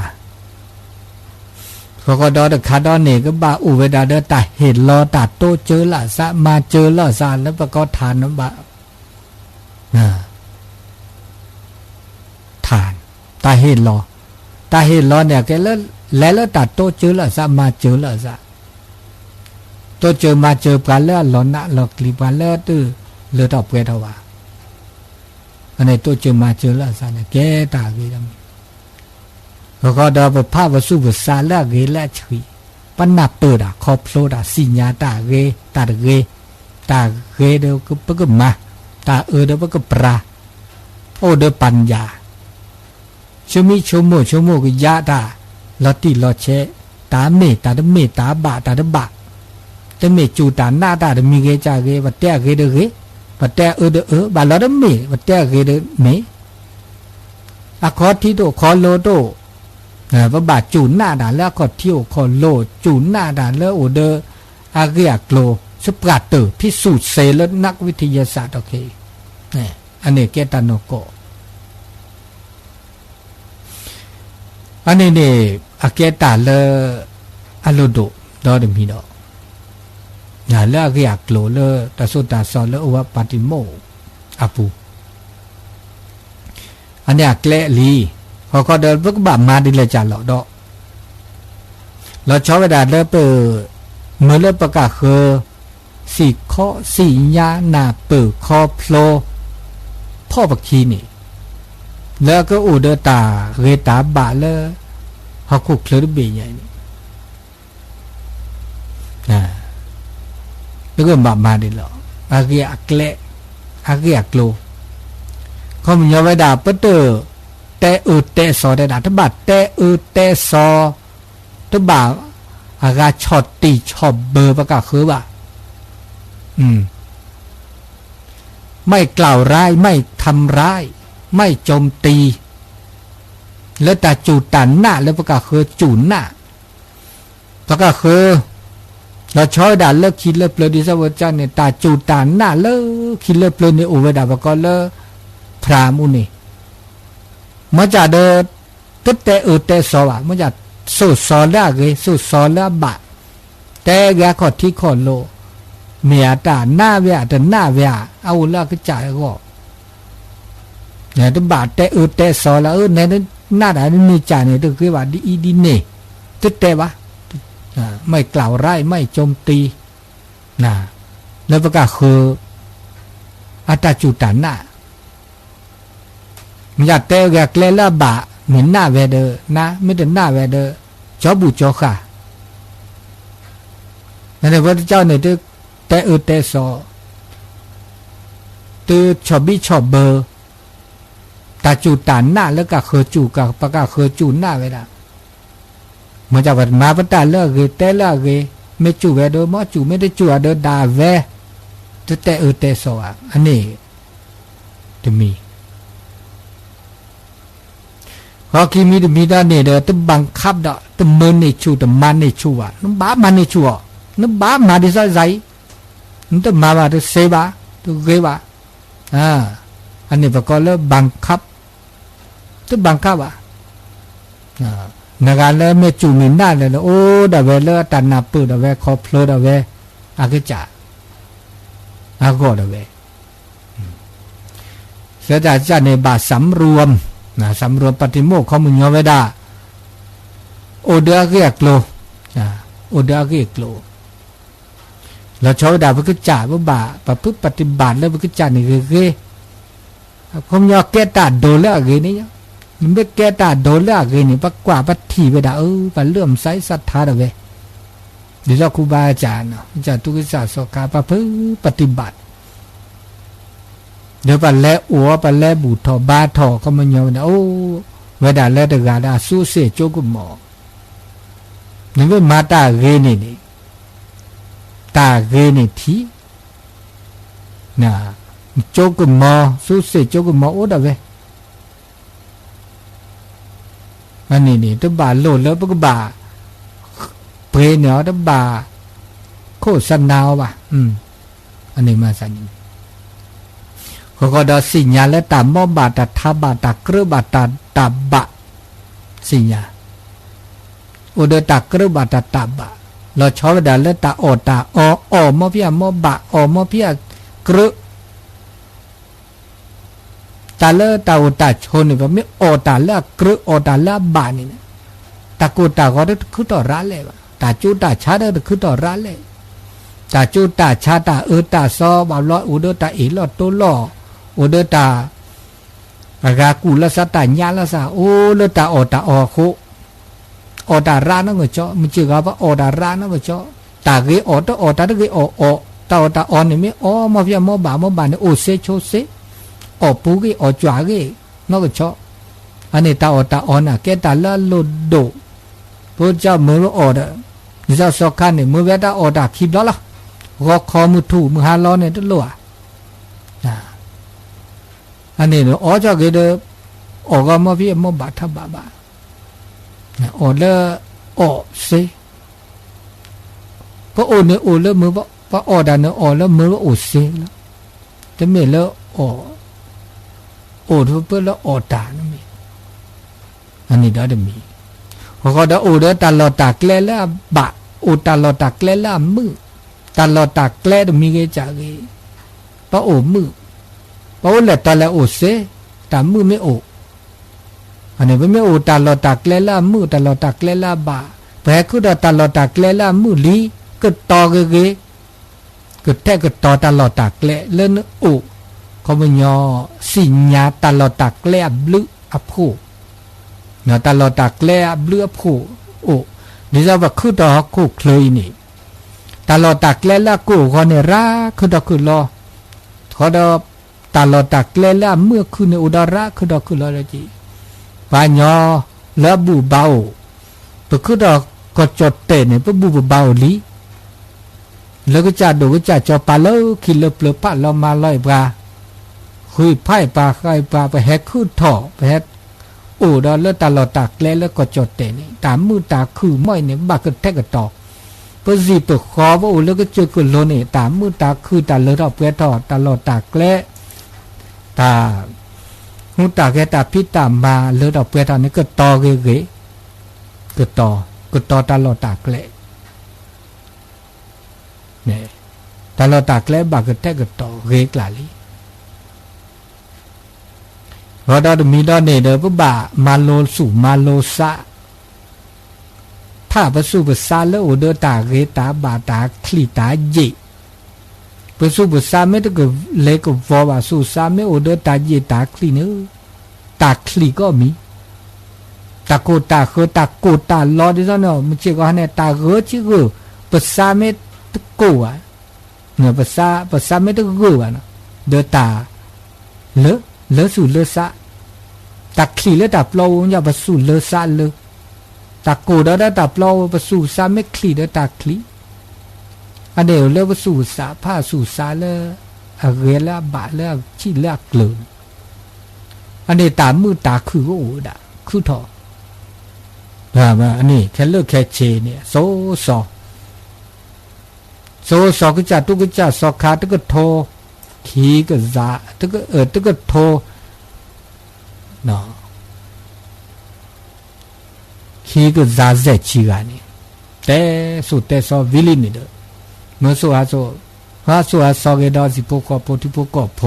เขาก็ดอคาดอนี่ก็บาอุเวดาเดตาเห็นรอตาโตเจอละซะมาเจอละซาแล้วก็ทานน้ำบะทานตาเห็นรอเนี่ยแกแล้วตาโตเจอละซะมาเจอละซะโตเจอมาเจอกันแล้วหลอนนะหลอกลีกันแล้วตื้อเลือดออกเวทว่าอันนี้โตเจอมาเจอละซะเนี่ยแกตาเกดำก็ดอภาพสุภาละเกละชีปัญนาเปิดคอพโลดสิญญาตาเกเดก็ปกมาตาเดก็ปราโอเดปัญญาชมิชโมก็ยาตาลอติลอเชตาเมตาบะตะเมจูตาหน้าตาเดมีเกจาเกวัตเตเกเดเกวัตเตบาลอเดเมวัตเตเกเดเมอะขอที่โตขอโลโตว่าบาจูหน้าด่าแล้วก็เที่ยวขอโลจูหน้าด่าแล้วโอเดออาเกียโกลสปราเตอร์พิสูจน์เซลนักวิทยาศาสตร์โอเคนี่อันนี้เกตาโนโกอันนี้เนี่ยอาเกตาเลอโลโดดอเดมีดอย่าเลือกอยากโกลเลตาสุตาซอเลอวปาติโมอาปูอันนี้เกลลีเขาก็เดินพวกบามาดิเลจ่าหล่อดอกเราชอบเวลาเลือกเปิดเมื่อเลือกประกาศคือสี่ข้อสี่ยาหนาเปิดคอโผล่พ่อปักคีนี่แล้วก็อูเดตาเรตาบะเลเขาคุกเคลือเบียใหญ่นี่แล้วก็บามาดิหล่ออาเกียเกลอาเกียโกลเขามีเวลาเปิด แต่เตสอได้ด่าตบะแต่เตสอตบะอากาชอตตีชอบเบอร์ประกาศคือว่าไม่กล่าวร้ายไม่ทำร้ายไม่โจมตีแล้วแต่จูตันหน้าแล้วประกาศคือจูนหน้าประกาศคือเราช้อยด่าเลิกคิดเลิกเปลือยดิสวจันเนี่ยตาจูตันหน้าเลิกคิดเลิกเปลือยเนี่ยอุเวดาประกอบเลิกพรามอุนี่มันจะเดินตึ๊ดแต่สวะมันจะสุดสอนแล้วไงสุดสอนแล้วบะแต่แกขอที่ขอโลเมียตาหน้าเวียแต่หน้าเวียเอาแล้วก็จ่ายก็เนี่ยตัวบาดแต่สอนแล้วในนั้นหน้าไหนนี่จ่ายเนี่ยตัวคือว่าดีเนี่ยตึ๊ดแต่วะไม่กล่าวร้ายไม่โจมตีนะแล้วประกาศคืออัตจุตันน่ะมันจะเตะแกเกล้าบะเหมือนหน้าเวเดอนะไม่แต่หน้าเวเดอจอบุจอค่ะนั่นแหละพระเจ้าเนี่ยตัวแต่สอตัวชอบบิชอบเบอร์ตาจุตันหน้าแล้วก็คือจูกับประกาศคือจูหน้าเวลามันจะว่ามาปตาเลิกเกแต่เลิกเกไม่จูเวเดอมอจูไม่ได้จูเดอดาเวตัวแต่สออันนี้จะมีพอคิมีด้านเนี่ยเด้อตึบังคับดอกตึเมินเนี่ยชูตึมันเนี่ยชูอ่ะนึกบ้ามันเนี่ยชูอ่ะนึกบ้ามาดิซะใจนึกตึมาว่าตึเสบะตึเกบะอันนี้ประกอบแล้วบังคับตึบังคับอ่ะในการแล้วไม่จูมีหน้าเลยโอ้ดาเวเลตันนาปืดาเวคอพลดาเวอากิจ่าอาโกดาเวเสียจากจะในบาทสำรวมนะสำรวมปฏิโมกข์เขามึงยอไว้ได้โอเดอเกกโลโอเดอเกกโลแล้วชาวดาพระกิจจ่าพระบาประพฤติปฏิบัติแล้วพระกิจจ่านี่คือเขายอแก้ตาโดนแล้วอะไรนี่มันไม่แก้ตาโดนแล้วอะไรนี่ปักกว่าปัดถีไปได้ปัดเลื่อมใสศรัทธาเด้อเว้ยเดี๋ยวครูบาอาจารย์อาจารย์ทุกศาสตร์สกาประพฤติปฏิบัติเดี๋ยวปัดแล้วอัวปัดแล้วบูทอบาทอเขามันยอมนะโอ้เวลาแล้วแต่กาดาสู้เสียโจกุหมอนี่ก็มาตาเกนี่นี่ตาเกนี่ทีนะโจกุหมอสู้เสียโจกุหมอโอ้ดาเวอันนี้นี่ตัวบาโลดแล้วปกบาเปรย์เนาะตัวบาโคตรสันนาวว่ะอันนี้มาสันเขาก็ดอสิญญาและตามมอบาตทาบาตกระบาตตาบะสิญญาอุดตกระบาตตาบะเราชอบดาและตาอตาอมอพิยามอบะมอพิยกระตาเลตาอุตาชนนี่ว่าไม่ตาละกระตาละบานี่นะตะกูตาก็ได้คือต่อร้านเลยวะตาจูตาชาได้คือต่อร้านเลยตาจูตาชาตาตาซอบาลออุดตาอีลอโตลออุดตาอากากุลสัตตาญาลสาโอเลตาตาโคตาร้านนั่นก็เจาะมันชื่อว่าตาร้านนั่นก็เจาะตาเกตาตาเกตานี่ไม่มาพิยามอบาเนี่ยเซโชเซปูเกจวาเกนั่นก็เจาะอันนี้ตาน่ะแกตาละโลโดพระเจ้ามือดนี่จะสอกขันเนี่ยมือเวตาตาคิดแล้วล่ะก็คอมือถูมือหาล้อเนี่ยตัวละอันนี้เนาะจะเกิดก็มาพี่มาบาทบาบาแล้วเซพระเนี่ยแล้วมือพระดาเนี่ยแล้วมือเซแล้วแต่เมื่อแล้วทุกเพื่อแล้วตานั่นมีอันนี้ได้มีเขาก็ได้ตลอดตากแกล้แล้วบะตลอดตากแกล้แล้วมือตลอดตากแกล้มีเกจ่าเกพระมือเพราะว่าแหละตาละเสตามือไม่อันนี้ไม่ตาลอตักเลล่ามือตาลอตักเลล่าบาแปลคือตาลอตักเลล่ามือลีก็ต่อเกก็แท้ก็ต่อตาลอตักเลเล่นเขาไม่ยอสิญญาตาลอตักเลบลึอภูเนาะตาลอตักเลบลึอภูนี่จะว่าคือต่อคู่เคยนี่ตาลอตักเลล่ากูเขาเนี่ยรักคือต่อคือรอเขาตาลอตักเลล่าเมื่อคืนในอุดาระคือดอกคือลอจี ปาญอแล้วบูเบาปะคือดอกก็จดเตเนี่ยปะบูเบาลีแล้วก็จะดูก็จะจอปลาเลอคิเลเปลือปะเรามาลอยปลาคุยไพ่ปลาไข่ปลาไปแฮกคือถ่อไปแฮกโอ้ดอเลือตาหลอดตากแล้วก็จดเตนี่ตามมือตาคือไม่เนี่ยบากระแทกกระตอกปะจีปะคอว่าโอ้แล้วก็เจอกุโลนี่ตามมือตาคือตาเลือดอเปลือถ่อตาหลอดตากแล้วตาหูตาแกตาพิตามาเลือดอเปลือถ่อนี่ก็ตอเก๋ก็ตอตาหลอดตากแล้วเนี่ยตาหลอดตากแล้วบากระแทกกระตอเก๋กลาลีพอดอมีดอเนี่ยเด้อปะบ่ามาโลสู่มาโลซะถ้าปะสู่ปะซาแล้วโอเดอตาเกตาบาตาคลีตาเยปะสู่ปะซาไม่ตะกเลกวอว่าสู่ซาไม่โอเดอตาเยตาคลีเนอตาคลีก็มีตาโกตาเขตาโกตาลอดิซะเนาะมันเจก็เนี่ยตาเกจิเกปะซาไม่ตะโกอ่ะเนี่ยปะซาไม่ตะโกอ่ะเนาะเดอตาเลสู่เลซะตาคลีเลตาเปล่าอย่าปะสู่เลซะเลตาโกดาตาเปล่าปะสู่ซาไม่คลีเดตาคลีอันเดียวเลปะสู่ซาผ้าสู่ซาเลอะเกละบะเลจิเลกลืนอันนี้ตามือตาคือโอ้ดะคือถอว่าอันนี้แค่เลิกแค่เชเนี่ยโซก็จะตุกจะสอขาตก็โทขีก็ซาตก็ตก็โทเนาะขีก็ซาเซชีกันนี่แต่สุดแต่ซอวิลินี่เด้อเมื่อสุอาซอเกดอสิโปกอโพทิโปกอโพ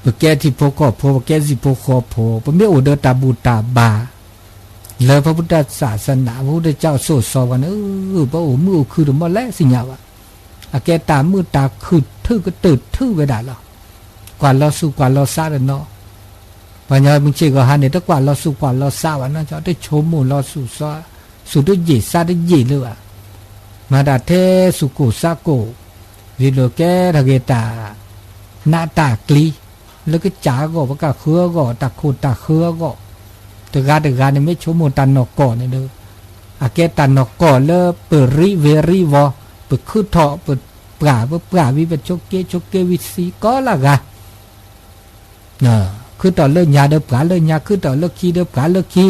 ปะแกที่โพกอโพปะแกสิโปกอโพปะเมโอเดตาบูตาบาแล้วพระพุทธศาสนาพระพุทธเจ้าโสดสอกันพระโอมือคือมาแล้วสิญญาวะอาแกตามือตาคือทื่อก็ตื่นทื่อไปได้หรอกว่าเราสู้กว่าเราซาเนาะปัญญามึงเชื่อก็หันเนี่ยถ้ากว่าเราสู้กว่าเราซาวันนั้นจะได้ชมมูเราสู้ซาสู้ด้วยเยซาด้วยเยเลยว่ะมาดาเทสุโกซาโกวิโลแกทะเกตาหน้าตากลีแล้วก็จ๋าก็ปะกะเขือก็ตาโคตาเขือก็แต่การเนี่ยไม่ชมมูตันนอกก่อนเนี่ยเด้ออาแกตันนอกก่อนแล้วเปิดริเวรีวอเปิดคือถอเปิดปลาวิเป็นโชเกวิสีก็ละกะคือต่อเลิกยาเดือบปลาเลิกยาคือต่อเลิกขี้เดือบปลาเลิกขี้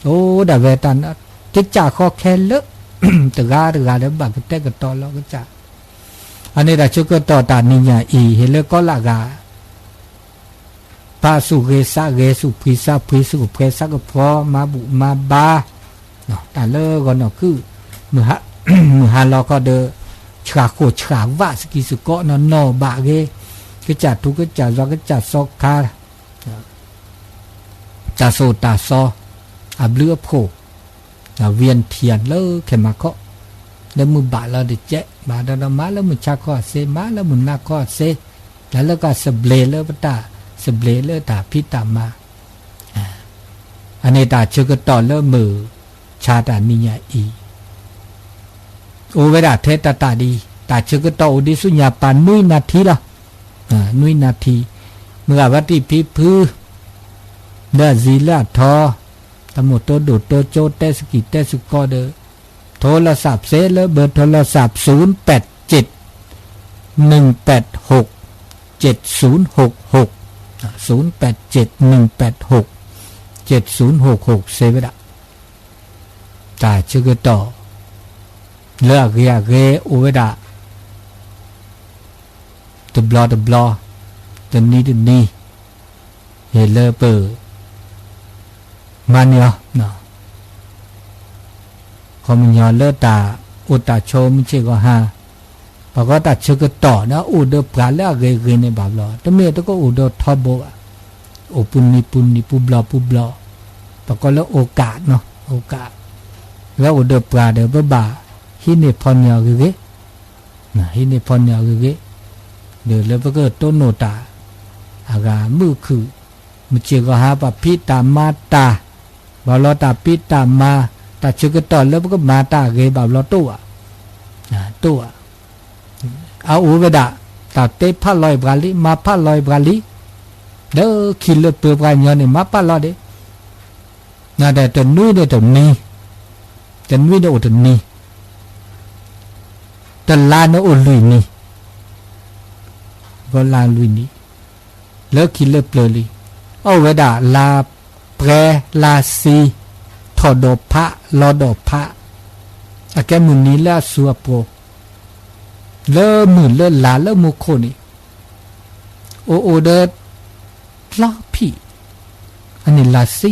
โอ้ดาเวตันจะจ่าคอแค่เลิกแต่การเดี๋ยวบักแต่ก็ต่อแล้วก็จ่าอันนี้เราชุกต่อตานิยาอีเห็นแล้วก็ละกะปาสุเกซาเกสุพิซาเพซาก็พอมาบุมาบาเนาะแต่เลิกก่อนเนาะคือมือฮาเราก็เดอฉาโคฉาวาสกิสุโกนอนบะเกก็จัดทุกก็จัดเราก็จัดซอกคาจัดโซตาซออับเลือโผเวียนเทียนเลิกเขมาเคาะแล้วมือบะเราเดเจ๊บะเรามาแล้วมือชาคอเซมาแล้วมือนาคอเซแล้วก็สเบลเลอปตาสเบลเลอตาพิตามาอันนี้ตาเชื่อก็ต่อเลิกมือชาตานิยาอีโอเวดาเทตตาดีตาเชื่อก็ต่ออุดิสุญญาปานนุยนาทีละนุยนาทีเมื่อวัติพิพือเนื้อซีละทอตมุตโตดูโตโจเตสกิเตสุกอเดโทรศัพท์เซเลเบอร์โทรศัพท์0871867066 0871867066เซเวดาตาเชื่อก็ต่อเลือกเรียโอเวดาตัวบลอตัวนี้เฮเลเปอร์มันเนาะคอมันยอเลือตาอุตาโชมิเชก็ฮาปะก็ตาเชก็ต่อนะอุดปลาแล้วเกในบาบลอตะเมตก็อุดทอโบโอปุนิปุบลอปะก็แล้วโอกาสเนาะโอกาสแล้วอุดปลาเดบบ่าฮิเนพอนยาเกนะฮิเนพอนยาเกเดี๋ยวแล้วก็ต้นโนตาอากามือคือมันเชื่อก็หาปะพิตามาตาบาลอตาพิตามาตาเชื่อก็ต่อแล้วก็มาตาเกบาลอตัวเอาอุเวดาตาเตพัลลอยบราลีมาพัลลอยบราลี เด้อคิดเลยเปลือกย้อนนี่มาป้าลอเด้น่าแต่ตนนุ้ยเด้ตนนี้ตนนุ้ยเด้อตนนี้ตนลาเด้อลุยนี่ก็ลาลุยนี่แล้วคิดเลยเปลือกเลยเอาเวดาลาแปรลาซีถอดดอกพระลอดอกพระอาแกมือนี้แล้วสัวโปเลิมือเลิลาเลิมุโคนี่โอเดลาพี่อันนี้ลาซี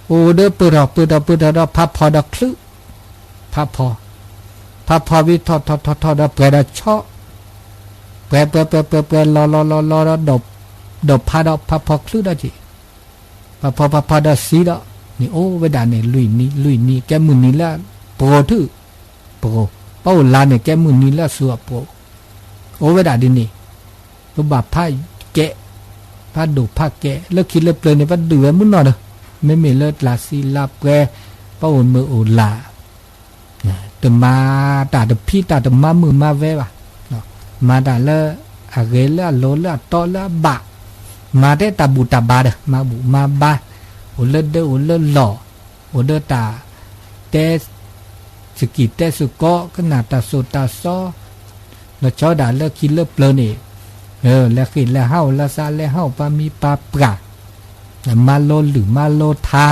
โอเดเปิดดอกพับพอดอกคลึพับพอวิทอดอกแปรดอกช่อแปรลอดอกพาดอกพับพอคลึดอกจิพับพอดอกซีดอกนี่โอ้เวดาเนี่ยลุยนี่แกมือนี้แล้วโปถือโปเป้าลาเนี่ยแกมือนี้แล้วสัวโปโอ้เวดาดินี่ก็บาผ้าแกะผ้าดูผ้าแกะแล้วคิดเลยเปลือยในผ้าเดือมุ่นนอนเด้อไม่มีเลิศลาซีลาแปรเป้ามือโอลาแต่มาตาแต่พี่ตาแต่มามือมาแววะมาตาละอะไรละโลละตอละบะมาได้ตาบูตาบาเด้อมาบูมาบาโอเลิศเด้อโอเลิศหล่อโอเด้อตาแต่สกิเตสุก็ขนาดตาโซตาซอแล้วชอดาเลิกคิดเลิกเปลือยนี่แล้วคิดแล้วเฮาแล้วซาแล้วเฮาปามีปาปรามาโลหรือมาโลทา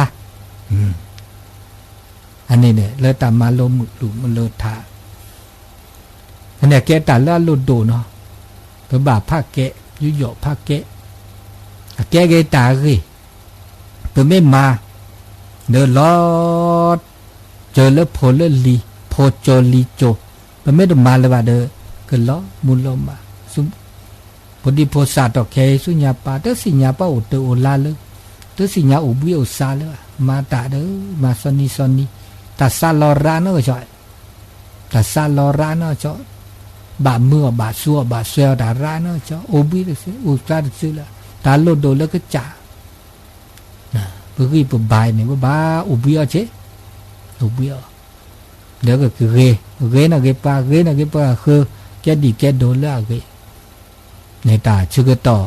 อันนี้เนี่ยเลยตามมาโลมุหรือมาโลทาอันนี้แกตาละโลโดเนาะก็บาผ้าแกะยุยผ้าแกะแกตาสิเพิ่นไม่มาเดินลอดเจอแล้วโพลลีโพโจลีโจมันไม่ได้มาเลยว่าเด้อก็ล้อมุลมาซุมพอดีโพสาดอกแคสุญญาปาเตสิญญาปาอุตโอลาเลยเตสิญญาอุบิโอซาเลยมาตาเด้อมาซอนีตาซาลอราเนาะจ่อยตาซาลอราเนาะจ่อบามือบาซัวบาเซลดาราเนาะจ่ออุบิเลยสิอุตาสิละตาโลโดแล้วก็จ่านะเพื่อที่ปบายเนี่ยว่าบาอุบิเอาเจอุบิเอาเดี๋ยวก็คือเรนะเกปาคือแกดีแกโดนแล้วเกในตาชื่อก็ต่อ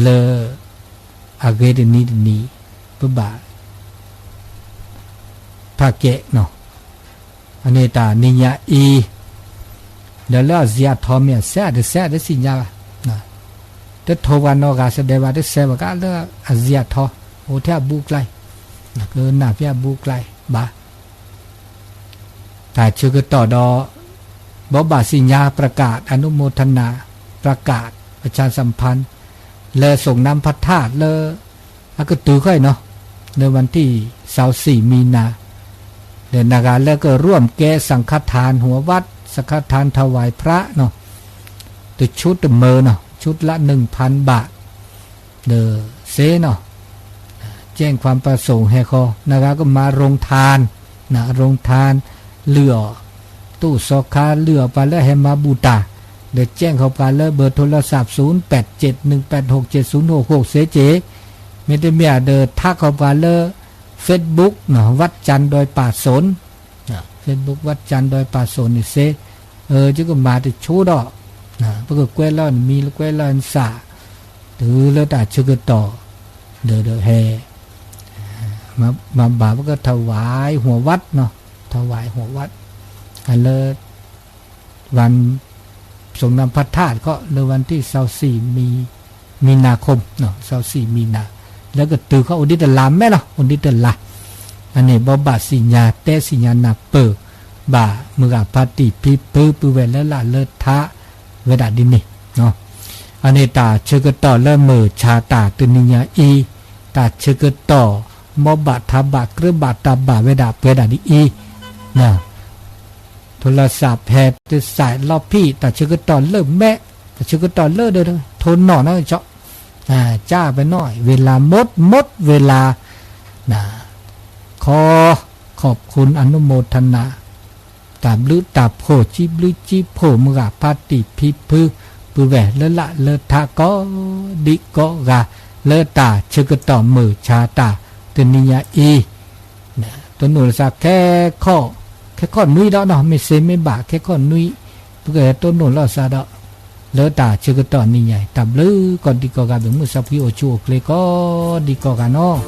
เลอาเกดนี้ปบายภาเกะเนาะอันนี้ตานิยาอีเดี๋ยวแล้วเสียทอมเนี่ยแซ่ได้สิญญานะแต่โทวันนอกาแสดงว่าได้แซ่บก็แล้วอาเซียทอโอแทบบุกไลนะคือหน้าเพียบุกไลบาแต่ชื่อก็ต่อดอบาสิญญาประกาศอนุโมทนาประกาศประชาสัมพันธ์เลส่งนำพระธาตุเลก็ตือค่อยเนาะในวันที่24มีนาเดือนนากาแล้วก็ร่วมแก่สังฆทานหัววัดสังฆทานถวายพระเนาะตัวชุดเมอเนาะชุดละ 1,000 บาทเด้อเซเนาะแจ้งความประสงค์ให้เขานะครับก็มาโรงทานนะโรงทานเหลือตู้สอคาเหลือไปแล้วให้มาบูตาเดี๋ยวแจ้งเขาไปแล้วเบอร์โทรศัพท์0871867066เสเจไม่ได้มีเดินทักเขาไปเลยเฟซบุ๊กเนาะวัดจันทร์ดอยป่าสนเฟซบุ๊กวัดจันทร์ดอยป่าสนนี่เซจะก็มาแต่ชูดอกนะปรากฏแก้วล่อนมีแล้วแก้วล่อนสาถือแล้วแต่ชื่อก็ต่อเดอแฮมาบาปก็ถวายหัววัดเนาะถวายหัววัดอันเลยวันส่งนำพระธาตุก็ในวันที่24มีนาคมเนาะ24มีนาแล้วก็ตือเขาอุดิตลามแม่เนาะอุดิตลาอันนี้บ่บาสิญญาเตสิญญานาเปบ่ามือปฏิพิปือเวแล้วละเลิศทะเวดาดินี่เนาะอันนี้ตาเชกต่อเริ่มมือชาตาตุนิญาอีตาเชกต่อมอบาทบาเกรือบาตาบาเวดาดิอีนะโทรศัพท์แพทย์สายรอบพี่แต่เชกต่อเริ่มแม่แต่เชกต่อเลิศเด้อทนหน่อนะเจาะจ้าไปหน่อยเวลาหมดเวลานะขอบคุณอนุโมทนาตาบลือตาโพจิบลือจิโพมือปฏิพิพือแหวเลละเลทาก็ดิก็กาเลตาเชกต่อมือชาตาตุนิยาอีนะตัวหนูสักแค่ข้อนุ้ยดอกเนาะไม่เซไม่บาแค่ข้อนุ้ยเพื่อตัวหนูเราซาดอก lỡ tả chưa có tỏ nì nhảy tập lư còn đi có gà đứng một sắp khi ở chùa lê có đi có gà nó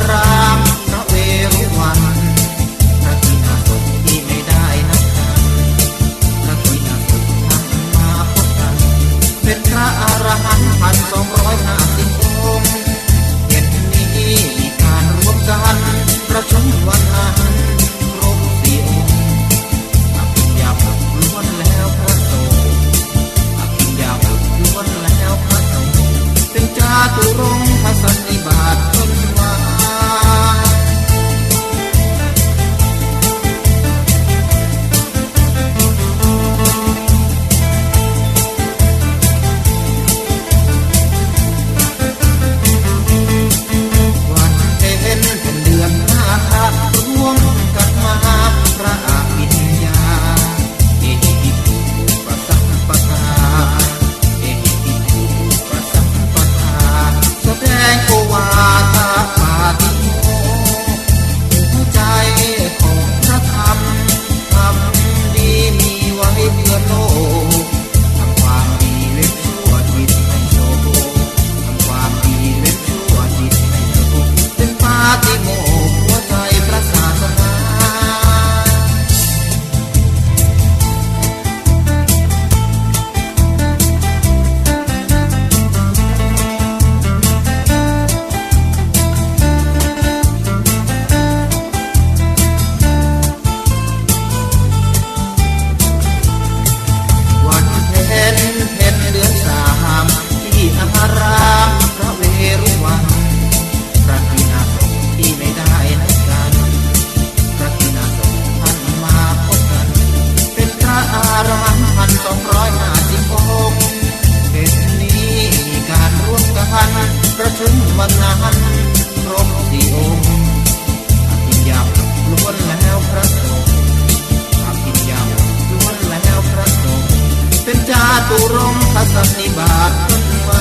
ร จาตุรงคสันนิบาตขึ้นมา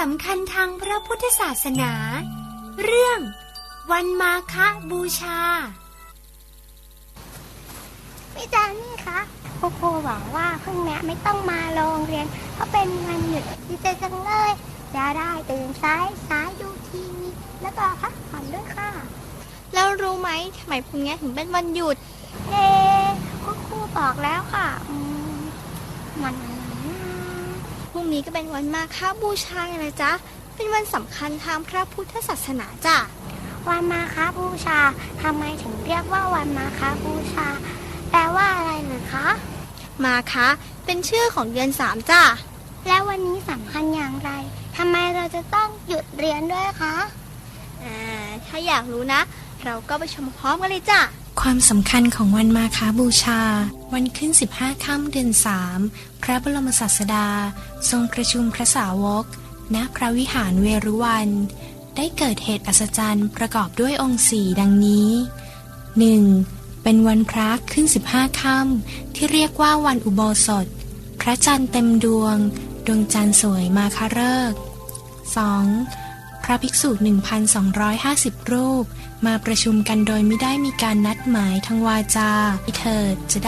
สำคัญทางพระพุทธศาสนาเรื่องวันมาฆบูชาพี่จานี่คะครูบอกว่าพรุ่งนี้ไม่ต้องมาโรงเรียนเพราะเป็นวันหยุดดีใจจังเลยจะได้ตื่นสายดูทีวีแล้วก็พักผ่อนด้วยค่ะ แล้วรู้ไหมทำไมพรุ่งนี้ถึงเป็นวันหยุดครูบอกแล้วค่ะมันพรุ่งนี้ก็เป็นวันมาฆบูชาไงล่ะจ๊ะเป็นวันสำคัญทางพระพุทธศาสนาจ้ะวันมาฆบูชาทำไมถึงเรียกว่าวันมาฆบูชาแปลว่าอะไรนะคะมาฆเป็นชื่อของเดือน3จ้ะแล้ววันนี้สำคัญอย่างไรทำไมเราจะต้องหยุดเรียนด้วยคะถ้าอยากรู้นะ เราก็ไปชมพร้อมกันเลยจ้ะความสำคัญของวันมาฆบูชาวันขึ้น15 ค่ำเดือน 3พระบรมศาสดาทรงประชุมพระสาวกณพระวิหารเวรุวันได้เกิดเหตุอัศจรรย์ประกอบด้วยองค์4ดังนี้ 1. เป็นวันพระขึ้น15 ค่ำที่เรียกว่าวันอุโบสถพระจันทร์เต็มดวงจันทร์สวยมาฆฤกษ์ 2. พระภิกษุ 1,250 รูปมาประชุมกันโดยไม่ได้มีการนัดหมายทางวาจาเถิดจะได้